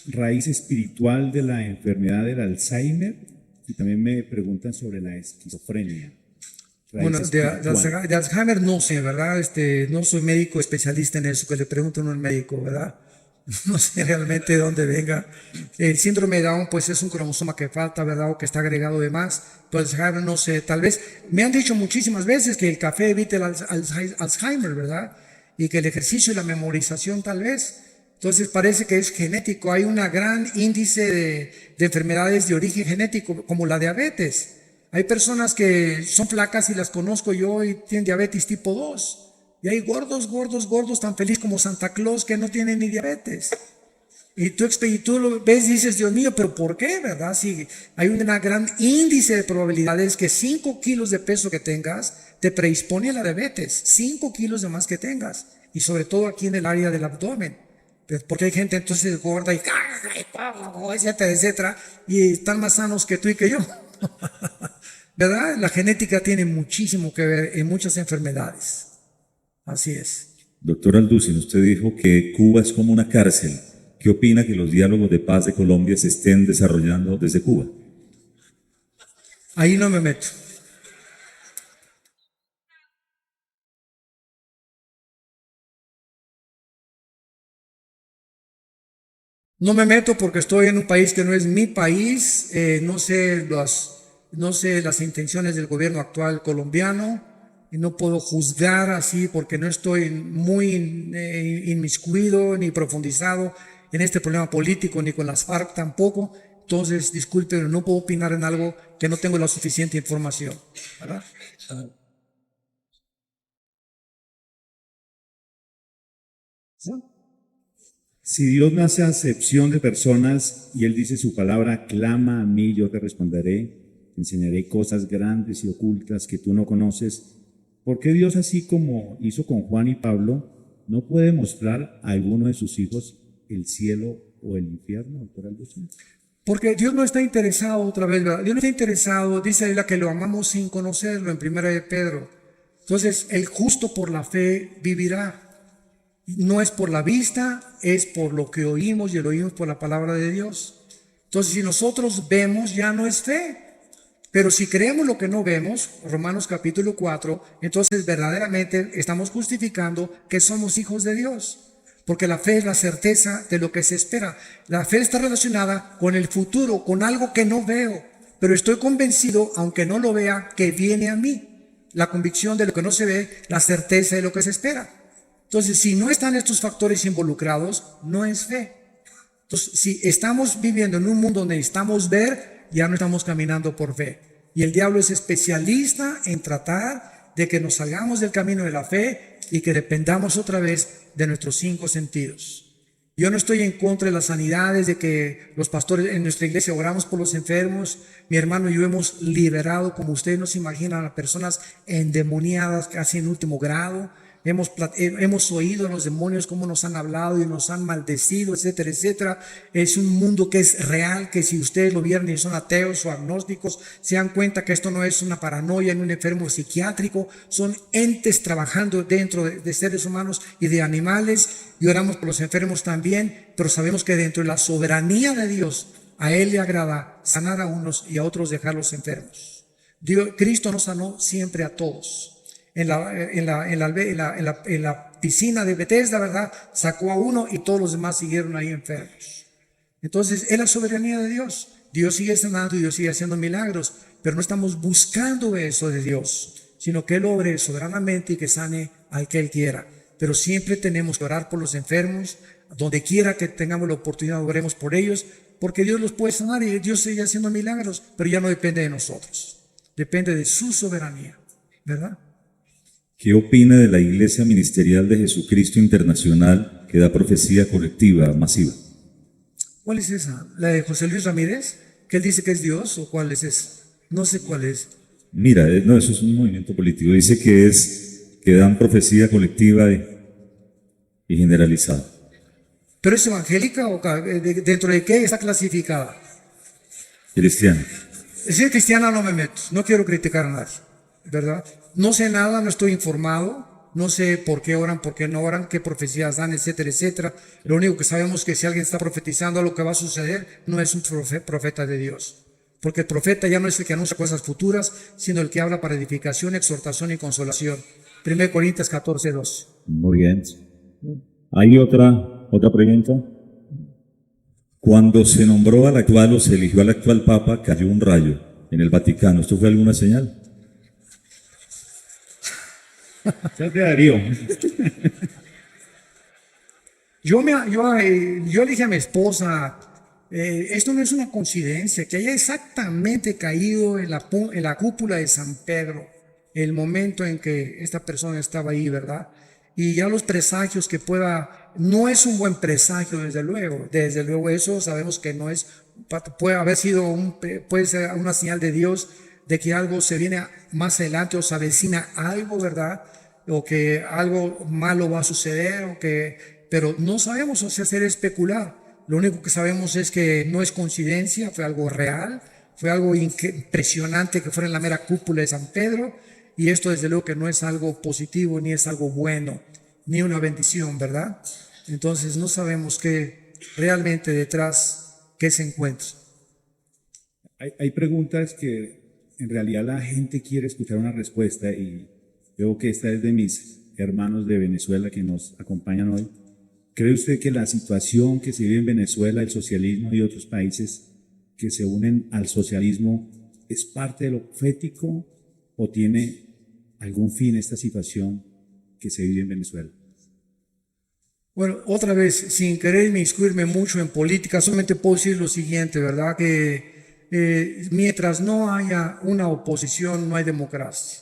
raíz espiritual de la enfermedad del Alzheimer? Y también me preguntan sobre la esquizofrenia. Bueno, de Alzheimer no sé, ¿verdad? No soy médico especialista en eso, que le pregunto a un médico, ¿verdad? No sé realmente de dónde venga. El síndrome de Down, pues es un cromosoma que falta, ¿verdad? O que está agregado de más. Pero Alzheimer no sé, tal vez. Me han dicho muchísimas veces que el café evita el Alzheimer, ¿verdad? Y que el ejercicio y la memorización tal vez. Entonces parece que es genético. Hay un gran índice de enfermedades de origen genético, como la diabetes. Hay personas que son flacas y las conozco yo y tienen diabetes tipo 2. Y hay gordos, tan feliz como Santa Claus que no tienen ni diabetes. Y tú lo ves y dices, Dios mío, ¿pero por qué, verdad? Si hay un gran índice de probabilidades que 5 kilos de peso que tengas te predispone a la diabetes. 5 kilos de más que tengas. Y sobre todo aquí en el área del abdomen. Porque hay gente entonces gorda y etcétera, etcétera. Y están más sanos que tú y que yo. ¿Verdad? La genética tiene muchísimo que ver en muchas enfermedades. Así es. Doctor Alducin, usted dijo que Cuba es como una cárcel. ¿Qué opina que los diálogos de paz de Colombia se estén desarrollando desde Cuba? Ahí no me meto. No me meto porque estoy en un país que no es mi país. No sé las intenciones del gobierno actual colombiano. Y no puedo juzgar así porque no estoy muy inmiscuido ni profundizado en este problema político, ni con las FARC tampoco. Entonces, disculpen, no puedo opinar en algo que no tengo la suficiente información, ¿verdad? ¿Sí? Si Dios no hace acepción de personas y Él dice su palabra, clama a mí, yo te responderé, te enseñaré cosas grandes y ocultas que tú no conoces. ¿Por qué Dios, así como hizo con Juan y Pablo, no puede mostrar a alguno de sus hijos el cielo o el infierno, doctor Alducin? Porque Dios no está interesado, otra vez, ¿verdad? Dios no está interesado, dice la que lo amamos sin conocerlo, en 1 de Pedro. Entonces, el justo por la fe vivirá. No es por la vista, es por lo que oímos, y lo oímos por la palabra de Dios. Entonces, si nosotros vemos, ya no es fe. Pero si creemos lo que no vemos, Romanos capítulo 4, entonces verdaderamente estamos justificando que somos hijos de Dios. Porque la fe es la certeza de lo que se espera. La fe está relacionada con el futuro, con algo que no veo. Pero estoy convencido, aunque no lo vea, que viene a mí. La convicción de lo que no se ve, la certeza de lo que se espera. Entonces, si no están estos factores involucrados, no es fe. Entonces, si estamos viviendo en un mundo donde necesitamos ver, ya no estamos caminando por fe. Y el diablo es especialista en tratar de que nos salgamos del camino de la fe y que dependamos otra vez de nuestros 5 sentidos. Yo no estoy en contra de las sanidades, de que los pastores en nuestra iglesia oramos por los enfermos. Mi hermano y yo hemos liberado, como ustedes no se imaginan, a personas endemoniadas casi en último grado. hemos oído a los demonios cómo nos han hablado y nos han maldecido, etcétera, etcétera. Es un mundo que es real, que si ustedes lo vieron y son ateos o agnósticos, se dan cuenta que esto no es una paranoia en un enfermo psiquiátrico, son entes trabajando dentro de seres humanos y de animales, y oramos por los enfermos también, pero sabemos que dentro de la soberanía de Dios, a Él le agrada sanar a unos y a otros dejarlos enfermos. Cristo nos sanó siempre a todos. En la piscina de Bethesda, ¿verdad? Sacó a uno y todos los demás siguieron ahí enfermos. Entonces, es la soberanía de Dios. Dios sigue sanando y Dios sigue haciendo milagros, pero no estamos buscando eso de Dios, sino que Él obre soberanamente y que sane al que Él quiera. Pero siempre tenemos que orar por los enfermos, donde quiera que tengamos la oportunidad, oremos por ellos, porque Dios los puede sanar y Dios sigue haciendo milagros, pero ya no depende de nosotros, depende de su soberanía, ¿verdad? ¿Qué opina de la Iglesia Ministerial de Jesucristo Internacional que da profecía colectiva masiva? ¿Cuál es esa? ¿La de José Luis Ramírez? ¿Que él dice que es Dios o cuál es esa? No sé cuál es. Mira, no, eso es un movimiento político. Dice que dan profecía colectiva y generalizada. ¿Pero es evangélica o dentro de qué está clasificada? Cristiana. Si es cristiana no me meto, no quiero criticar a nadie, ¿verdad? No sé nada, no estoy informado, no sé por qué oran, por qué no oran, qué profecías dan, etcétera, etcétera. Lo único que sabemos es que si alguien está profetizando lo que va a suceder, no es un profeta de Dios. Porque el profeta ya no es el que anuncia cosas futuras, sino el que habla para edificación, exhortación y consolación. 1 Corintios 14:2. Muy bien. ¿Hay otra pregunta? Cuando se nombró al actual o se eligió al actual Papa, cayó un rayo en el Vaticano. ¿Esto fue alguna señal? Ya te Darío. Yo le dije a mi esposa, esto no es una coincidencia, que haya exactamente caído en la cúpula de San Pedro, el momento en que esta persona estaba ahí, ¿verdad? Y ya los presagios que no es un buen presagio, desde luego eso sabemos que no es, puede ser una señal de Dios, de que algo se viene más adelante o se avecina algo, ¿verdad? O que algo malo va a suceder, pero no sabemos hacer especular. Lo único que sabemos es que no es coincidencia, fue algo real, fue algo impresionante que fuera en la mera cúpula de San Pedro, y esto desde luego que no es algo positivo, ni es algo bueno, ni una bendición, ¿verdad? Entonces no sabemos qué realmente detrás, qué se encuentra. Hay preguntas que en realidad la gente quiere escuchar una respuesta y veo que esta es de mis hermanos de Venezuela que nos acompañan hoy. ¿Cree usted que la situación que se vive en Venezuela, el socialismo y otros países que se unen al socialismo es parte de lo profético o tiene algún fin esta situación que se vive en Venezuela? Bueno, otra vez, sin querer inmiscuirme mucho en política, solamente puedo decir lo siguiente, ¿verdad? Que mientras no haya una oposición, no hay democracia.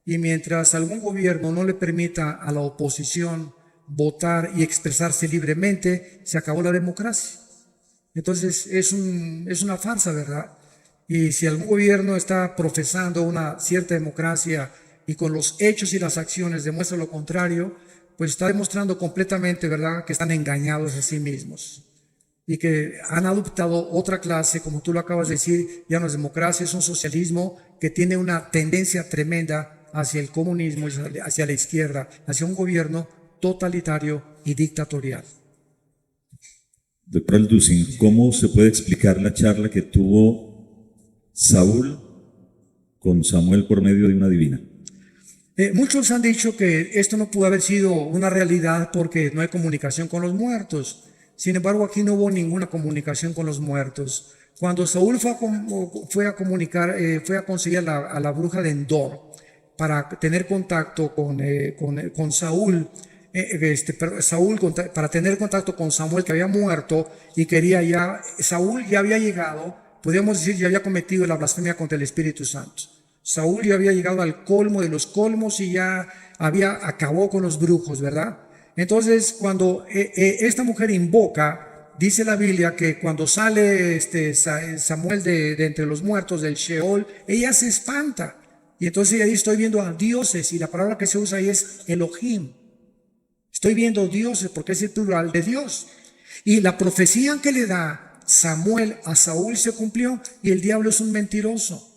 Y mientras algún gobierno no le permita a la oposición votar y expresarse libremente, se acabó la democracia. Entonces es una farsa, ¿verdad? Y si algún gobierno está profesando una cierta democracia y con los hechos y las acciones demuestra lo contrario, pues está demostrando completamente, ¿verdad?, que están engañados a sí mismos y que han adoptado otra clase, como tú lo acabas de decir, ya no es democracia, es un socialismo que tiene una tendencia tremenda hacia el comunismo, hacia la izquierda, hacia un gobierno totalitario y dictatorial. Doctor Alducin, ¿cómo se puede explicar la charla que tuvo Saúl con Samuel por medio de una divina? Muchos han dicho que esto no pudo haber sido una realidad porque no hay comunicación con los muertos. Sin embargo, aquí no hubo ninguna comunicación con los muertos. Cuando Saúl fue a conseguir a la bruja de Endor para tener contacto con Saúl, para tener contacto con Samuel, que había muerto y Saúl ya había llegado, podríamos decir, ya había cometido la blasfemia contra el Espíritu Santo. Saúl ya había llegado al colmo de los colmos y ya acabó con los brujos, ¿verdad? Entonces, cuando esta mujer invoca, dice la Biblia que cuando sale Samuel de entre los muertos del Sheol, ella se espanta, Y entonces ahí estoy viendo a dioses, y la palabra que se usa ahí es Elohim. Estoy viendo dioses porque es el plural de Dios. Y la profecía que le da Samuel a Saúl se cumplió, y el diablo es un mentiroso.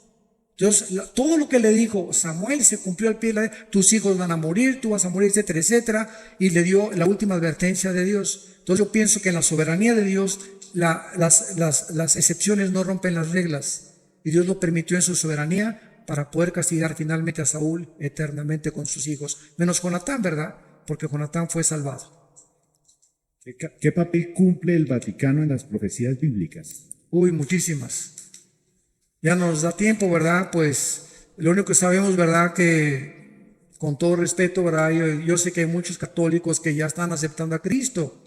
Entonces, todo lo que le dijo Samuel se cumplió al pie de la... Tus hijos van a morir, tú vas a morir, etcétera, etcétera. Y le dio la última advertencia de Dios. Entonces yo pienso que en la soberanía de Dios las excepciones no rompen las reglas. Y Dios lo permitió en su soberanía para poder castigar finalmente a Saúl eternamente con sus hijos. Menos Jonatán, ¿verdad? Porque Jonatán fue salvado. ¿Qué papel cumple el Vaticano en las profecías bíblicas? Uy, muchísimas. Ya no nos da tiempo, ¿verdad? Pues lo único que sabemos, ¿verdad? Que con todo respeto, ¿verdad? Yo sé que hay muchos católicos que ya están aceptando a Cristo.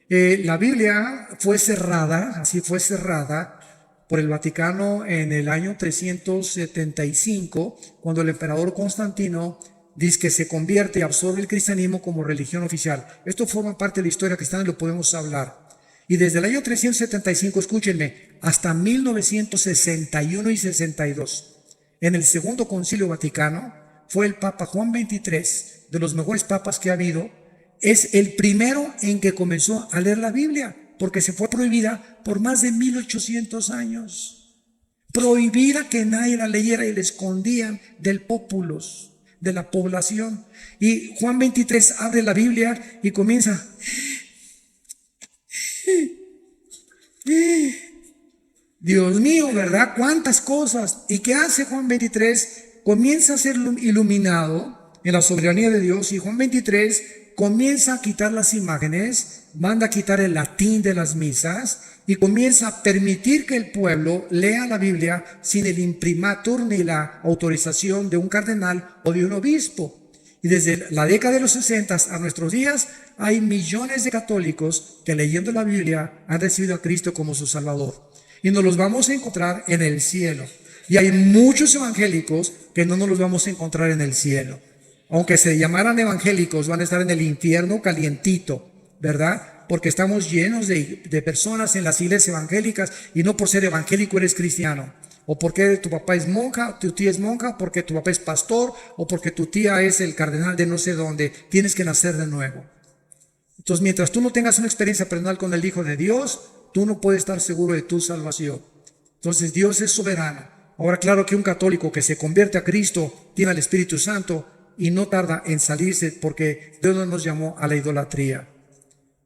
La Biblia fue cerrada, así fue cerrada por el Vaticano en el año 375, cuando el emperador Constantino dice que se convierte y absorbe el cristianismo como religión oficial. Esto forma parte de la historia cristiana y lo podemos hablar. Y desde el año 375, escúchenme, hasta 1961 y 62, en el Segundo Concilio Vaticano, fue el Papa Juan XXIII, de los mejores papas que ha habido, es el primero en que comenzó a leer la Biblia, porque se fue prohibida por más de 1800 años. Prohibida, que nadie la leyera, y la escondían del populus, de la población. Y Juan XXIII abre la Biblia y comienza... Dios mío, ¿verdad? ¿Cuántas cosas? ¿Y qué hace Juan XXIII? Comienza a ser iluminado en la soberanía de Dios, y Juan XXIII comienza a quitar las imágenes, manda a quitar el latín de las misas y comienza a permitir que el pueblo lea la Biblia sin el imprimatur ni la autorización de un cardenal o de un obispo. Y desde la década de los 60 a nuestros días hay millones de católicos que, leyendo la Biblia, han recibido a Cristo como su Salvador. Y nos los vamos a encontrar en el cielo. Y hay muchos evangélicos que no nos los vamos a encontrar en el cielo. Aunque se llamaran evangélicos, van a estar en el infierno calientito, ¿verdad? Porque estamos llenos de personas en las iglesias evangélicas, y no por ser evangélico eres cristiano. O porque tu papá es monja, tu tía es monja, porque tu papá es pastor, o porque tu tía es el cardenal de no sé dónde. Tienes que nacer de nuevo. Entonces, mientras tú no tengas una experiencia personal con el Hijo de Dios, tú no puedes estar seguro de tu salvación. Entonces, Dios es soberano. Ahora, claro que un católico que se convierte a Cristo tiene al Espíritu Santo y no tarda en salirse, porque Dios no nos llamó a la idolatría.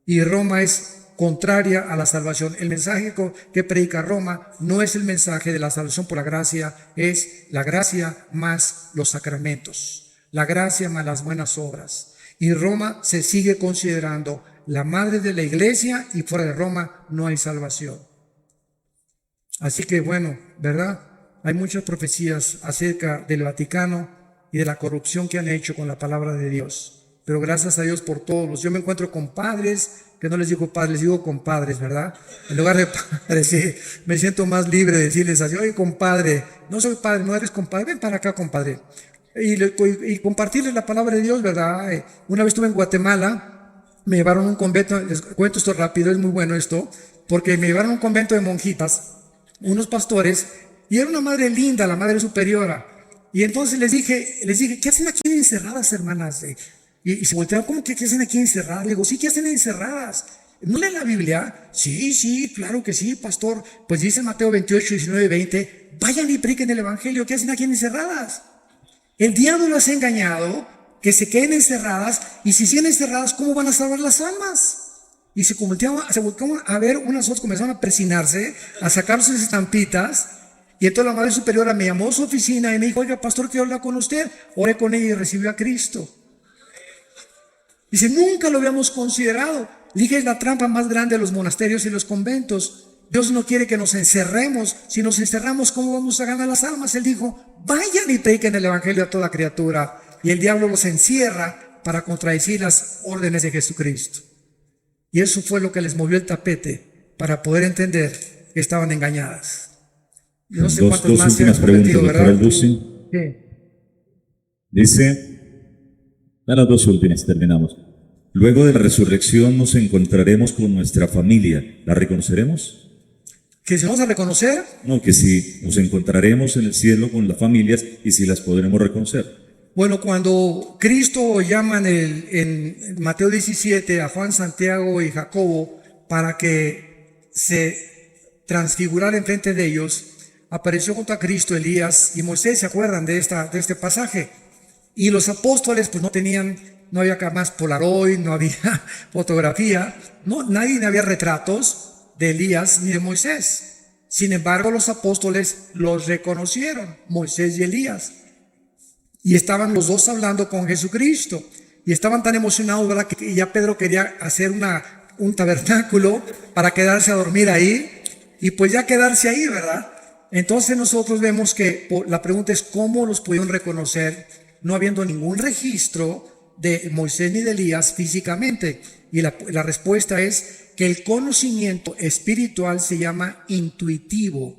Y Roma es contraria a la salvación. El mensaje que predica Roma no es el mensaje de la salvación por la gracia, es la gracia más los sacramentos, la gracia más las buenas obras. Y Roma se sigue considerando la madre de la iglesia, y fuera de Roma no hay salvación. Así que bueno, ¿verdad? Hay muchas profecías acerca del Vaticano y de la corrupción que han hecho con la palabra de Dios. Pero gracias a Dios por todos. Yo me encuentro con padres, que no les digo padres, les digo compadres, ¿verdad? En lugar de padres, sí, me siento más libre de decirles así: oye, compadre, no soy padre, no eres compadre, ven para acá, compadre. Y compartirles la palabra de Dios, ¿verdad? Una vez estuve en Guatemala, me llevaron a un convento, les cuento esto rápido, es muy bueno esto, porque me llevaron a un convento de monjitas, unos pastores, y era una madre linda, la madre superiora. Y entonces les dije, ¿qué hacen aquí encerradas, hermanas? Y se voltearon: ¿cómo que qué hacen aquí encerradas? Le digo: sí, ¿qué hacen encerradas? ¿No leen la Biblia? Sí, claro que sí, pastor. Pues dice Mateo 28, 19, 20, vayan y prediquen el Evangelio. ¿Qué hacen aquí encerradas? El diablo las ha engañado, que se queden encerradas, y si siguen encerradas, ¿cómo van a salvar las almas? Y se volteaban a ver, unas otras comenzaron a persinarse, a sacar sus estampitas. Y entonces la madre superiora me llamó a su oficina y me dijo: oiga, pastor, quiero hablar con usted. Oré con ella y recibió a Cristo. Dice: nunca lo habíamos considerado. Le dije: es la trampa más grande de los monasterios y los conventos. Dios no quiere que nos encerremos. Si nos encerramos, ¿cómo vamos a ganar las almas? Él dijo: vayan y prediquen el Evangelio a toda criatura. Y el diablo los encierra para contradecir las órdenes de Jesucristo. Y eso fue lo que les movió el tapete, para poder entender que estaban engañadas. Yo no sé Dos más se han últimas preguntas, convertido, doctor ¿verdad? Alducin. Sí. Dice, las dos últimas, terminamos. Luego de la resurrección nos encontraremos con nuestra familia. ¿La reconoceremos? que si vamos a reconocer, No, que si nos encontraremos en el cielo con las familias y si las podremos reconocer. bueno, cuando Cristo llama en Mateo 17 a Juan, Santiago y Jacobo para que se transfigurara enfrente de ellos, apareció junto a Cristo Elías y Moisés. ¿Se acuerdan de este pasaje? Y los apóstoles pues no había más Polaroid, no había fotografía, no, nadie había retratos de Elías ni de Moisés. Sin embargo, los apóstoles los reconocieron, Moisés y Elías. Y estaban los dos hablando con Jesucristo. Y estaban tan emocionados, ¿verdad?, que ya Pedro quería hacer un tabernáculo para quedarse a dormir ahí. Y pues ya quedarse ahí, ¿verdad? Entonces nosotros vemos que la pregunta es cómo los pudieron reconocer, no habiendo ningún registro de Moisés ni de Elías físicamente. Y la respuesta es que el conocimiento espiritual se llama intuitivo.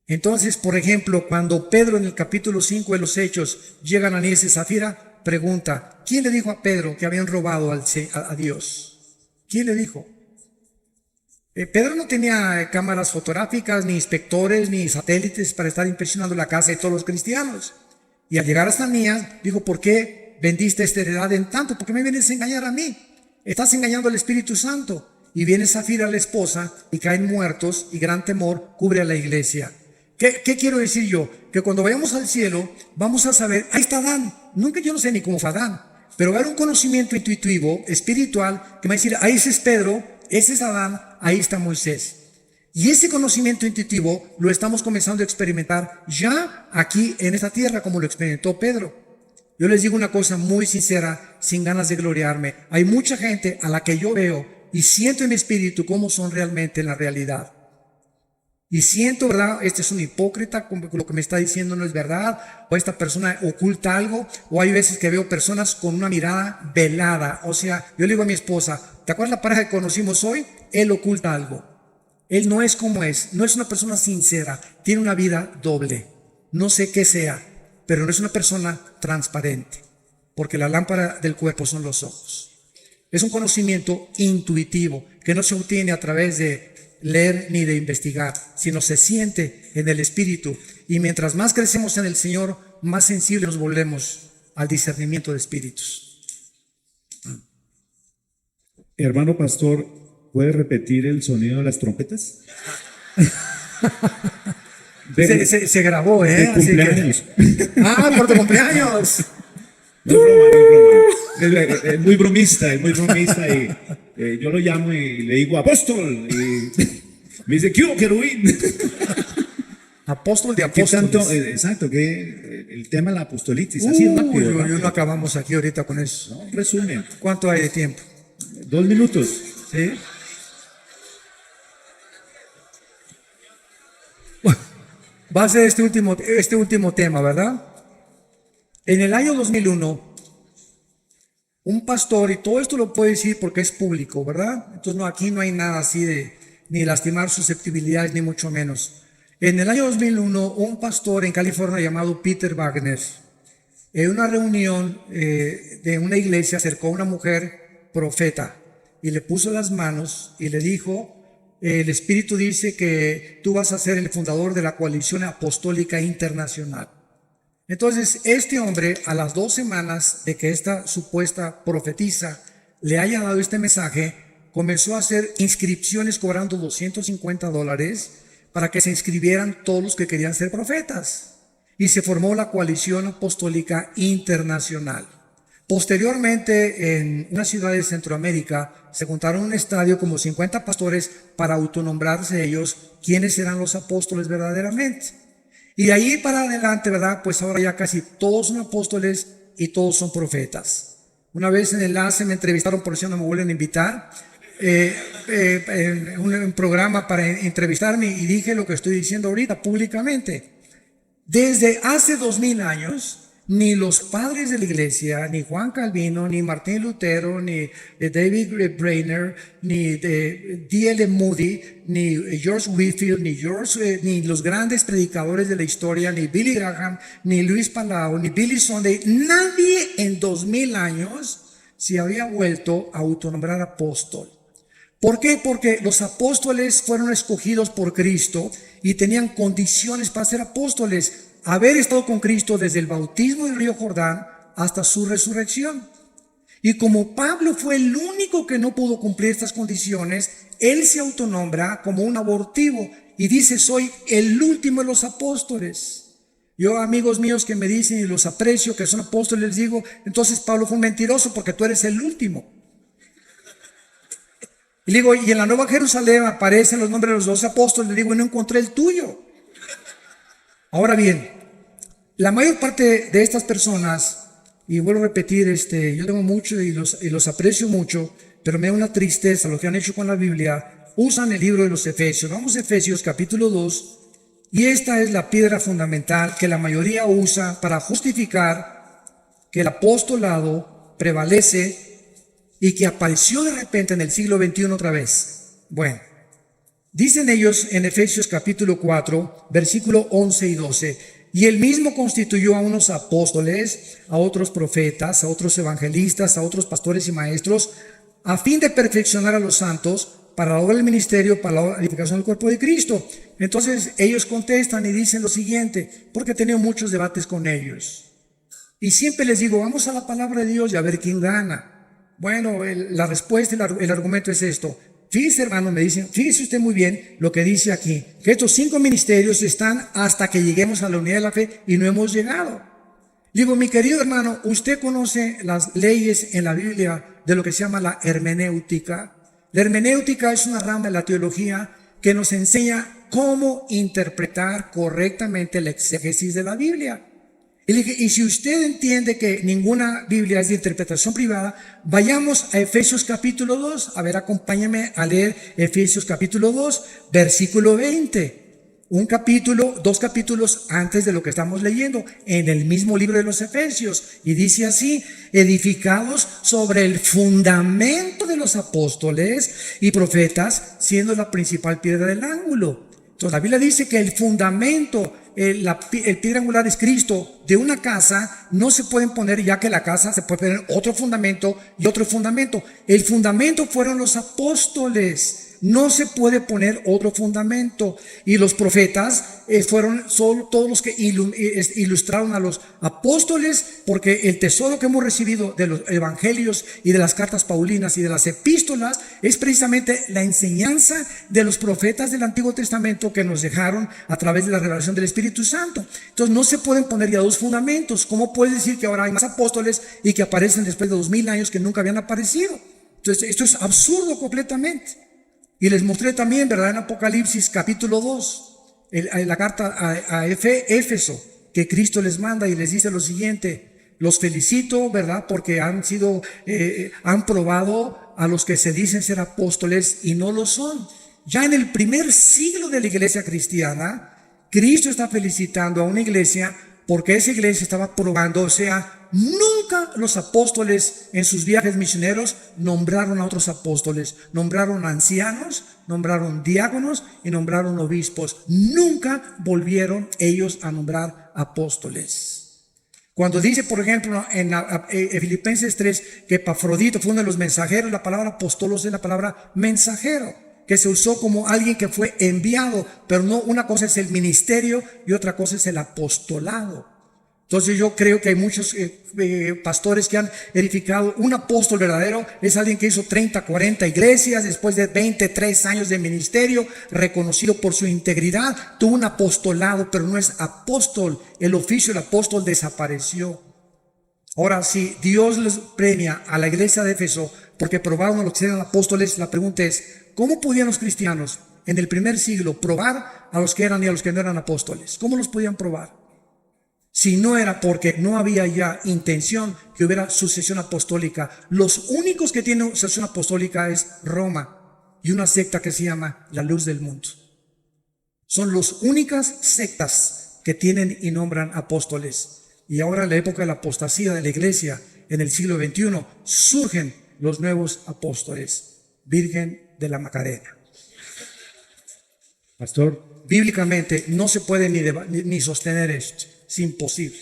Entonces, por ejemplo, cuando Pedro en el capítulo 5 de los Hechos llega a Ananías y Zafira, pregunta, ¿quién le dijo a Pedro que habían robado a Dios? ¿Quién le dijo? Pedro no tenía cámaras fotográficas, ni inspectores, ni satélites para estar impresionando la casa de todos los cristianos. Y al llegar a Ananías, dijo, ¿por qué vendiste esta heredad en tanto? ¿Por qué me vienes a engañar a mí? Estás engañando al Espíritu Santo. Y viene Zafira, la esposa, y caen muertos, y gran temor cubre a la iglesia. ¿Qué quiero decir yo? Que cuando vayamos al cielo, vamos a saber, ahí está Adán. Yo no sé ni cómo fue Adán, pero va a haber un conocimiento intuitivo, espiritual, que me va a decir, ahí ese es Pedro, ese es Adán, ahí está Moisés. Y ese conocimiento intuitivo lo estamos comenzando a experimentar ya aquí en esta tierra, como lo experimentó Pedro. Yo les digo una cosa muy sincera, sin ganas de gloriarme. Hay mucha gente a la que yo veo y siento en mi espíritu cómo son realmente en la realidad. Y siento, ¿verdad? Este es un hipócrita, lo que me está diciendo no es verdad, o esta persona oculta algo, o hay veces que veo personas con una mirada velada. O sea, yo le digo a mi esposa, ¿te acuerdas la pareja que conocimos hoy? Él oculta algo. Él no es como es, no es una persona sincera, tiene una vida doble. No sé qué sea, pero no es una persona transparente, porque la lámpara del cuerpo son los ojos. Es un conocimiento intuitivo que no se obtiene a través de leer ni de investigar, sino se siente en el Espíritu. Y mientras más crecemos en el Señor, más sensibles nos volvemos al discernimiento de espíritus. Hermano pastor, ¿puede repetir el sonido de las trompetas? Se grabó, De Así cumpleaños. por tu cumpleaños. No es broma, no es broma. Es muy bromista y yo lo llamo y le digo apóstol y me dice, ¿qué hubo, querubín? Apóstol de ¿Qué apóstoles. tanto? Exacto, que el tema de la apostolitis, así es rápido. Yo rápido. no acabamos aquí ahorita con eso. No, resumen, ¿Cuánto hay de tiempo? 2 minutos. ¿Sí? Bueno, va a ser este último tema, ¿verdad? En el año 2001, un pastor, y todo esto lo puedo decir porque es público, ¿verdad? Entonces aquí no hay nada así de ni lastimar susceptibilidades, ni mucho menos. En el año 2001, un pastor en California llamado Peter Wagner, en una reunión de una iglesia, acercó a una mujer profeta y le puso las manos y le dijo, el Espíritu dice que tú vas a ser el fundador de la Coalición Apostólica Internacional. Entonces, este hombre, a las 2 semanas de que esta supuesta profetisa le haya dado este mensaje, comenzó a hacer inscripciones cobrando $250 para que se inscribieran todos los que querían ser profetas. Y se formó la Coalición Apostólica Internacional. Posteriormente, en una ciudad de Centroamérica, se juntaron en un estadio como 50 pastores para autonombrarse ellos quiénes eran los apóstoles verdaderamente. Y de ahí para adelante, ¿verdad? Pues ahora ya casi todos son apóstoles y todos son profetas. Una vez en el Enlace me entrevistaron, por eso no me vuelven a invitar, en un programa para entrevistarme y dije lo que estoy diciendo ahorita públicamente. Desde hace 2000 años, ni los padres de la iglesia, ni Juan Calvino, ni Martín Lutero, ni David Brainerd, ni D.L. Moody, ni George Whitefield, ni los grandes predicadores de la historia, ni Billy Graham, ni Luis Palau, ni Billy Sunday, nadie en 2000 años se había vuelto a autonombrar apóstol. ¿Por qué? Porque los apóstoles fueron escogidos por Cristo y tenían condiciones para ser apóstoles. Haber estado con Cristo desde el bautismo del río Jordán hasta su resurrección. Y como Pablo fue el único que no pudo cumplir estas condiciones, él se autonombra como un abortivo y dice: soy el último de los apóstoles. Yo, amigos míos que me dicen y los aprecio, que son apóstoles, les digo: entonces Pablo fue un mentiroso porque tú eres el último. Y le digo: y en la Nueva Jerusalén aparecen los nombres de los 12 apóstoles. Le digo: y no encontré el tuyo. Ahora bien, la mayor parte de estas personas, y vuelvo a repetir, yo tengo mucho y los aprecio mucho, pero me da una tristeza lo que han hecho con la Biblia. Usan el libro de los Efesios. Vamos a Efesios capítulo 2. Y esta es la piedra fundamental que la mayoría usa para justificar que el apostolado prevalece y que apareció de repente en el siglo XXI otra vez. Bueno, dicen ellos en Efesios capítulo 4, versículo 11 y 12: y él mismo constituyó a unos apóstoles, a otros profetas, a otros evangelistas, a otros pastores y maestros, a fin de perfeccionar a los santos para la obra del ministerio, para la edificación del cuerpo de Cristo. Entonces ellos contestan y dicen lo siguiente, porque he tenido muchos debates con ellos. Y siempre les digo: vamos a la palabra de Dios y a ver quién gana. Bueno, la respuesta, el argumento es esto. Fíjese, hermano, me dicen, fíjese usted muy bien lo que dice aquí, que estos 5 ministerios están hasta que lleguemos a la unidad de la fe y no hemos llegado. Digo: mi querido hermano, usted conoce las leyes en la Biblia de lo que se llama la hermenéutica. La hermenéutica es una rama de la teología que nos enseña cómo interpretar correctamente la exégesis de la Biblia. Y le dije: y si usted entiende que ninguna Biblia es de interpretación privada, vayamos a Efesios capítulo 2. A ver, acompáñame a leer Efesios capítulo 2, versículo 20. Un capítulo, 2 capítulos antes de lo que estamos leyendo, en el mismo libro de los Efesios. Y dice así: edificados sobre el fundamento de los apóstoles y profetas, siendo la principal piedra del ángulo. Entonces la Biblia dice que el fundamento, el piedra angular es Cristo. De una casa no se pueden poner, ya que la casa se puede poner otro fundamento y otro fundamento. El fundamento fueron los apóstoles. No se puede poner otro fundamento. Y los profetas fueron solo todos los que ilustraron a los apóstoles, porque el tesoro que hemos recibido de los evangelios y de las cartas paulinas y de las epístolas es precisamente la enseñanza de los profetas del Antiguo Testamento que nos dejaron a través de la revelación del Espíritu Santo. Entonces no se pueden poner ya 2 fundamentos. ¿Cómo puedes decir que ahora hay más apóstoles y que aparecen después de 2000 años que nunca habían aparecido? Entonces esto es absurdo completamente. Y les mostré también, ¿verdad?, en Apocalipsis capítulo 2, la carta a Éfeso, que Cristo les manda y les dice lo siguiente: los felicito, ¿verdad?, porque han probado a los que se dicen ser apóstoles y no lo son. Ya en el primer siglo de la iglesia cristiana, Cristo está felicitando a una iglesia porque esa iglesia estaba probando, o sea, nunca los apóstoles en sus viajes misioneros nombraron a otros apóstoles, nombraron ancianos, nombraron diáconos y nombraron obispos. Nunca volvieron ellos a nombrar apóstoles. Cuando dice, por ejemplo, en Filipenses 3, que Epafrodito fue uno de los mensajeros, la palabra apostolos es la palabra mensajero, que se usó como alguien que fue enviado, pero no, una cosa es el ministerio y otra cosa es el apostolado. Entonces yo creo que hay muchos pastores que han edificado. Un apóstol verdadero es alguien que hizo 30, 40 iglesias después de 23 años de ministerio, reconocido por su integridad, tuvo un apostolado, pero no es apóstol. El oficio del apóstol desapareció. Ahora, si Dios les premia a la iglesia de Éfeso porque probaron a los que eran apóstoles, la pregunta es: ¿cómo podían los cristianos en el primer siglo probar a los que eran y a los que no eran apóstoles? ¿Cómo los podían probar? Si no era porque no había ya intención que hubiera sucesión apostólica. Los únicos que tienen sucesión apostólica es Roma y una secta que se llama la Luz del Mundo. Son las únicas sectas que tienen y nombran apóstoles. Y ahora en la época de la apostasía de la iglesia, en el siglo XXI, surgen los nuevos apóstoles. Virgen de la Macarena. Pastor, Bíblicamente no se puede ni sostener esto. Es imposible.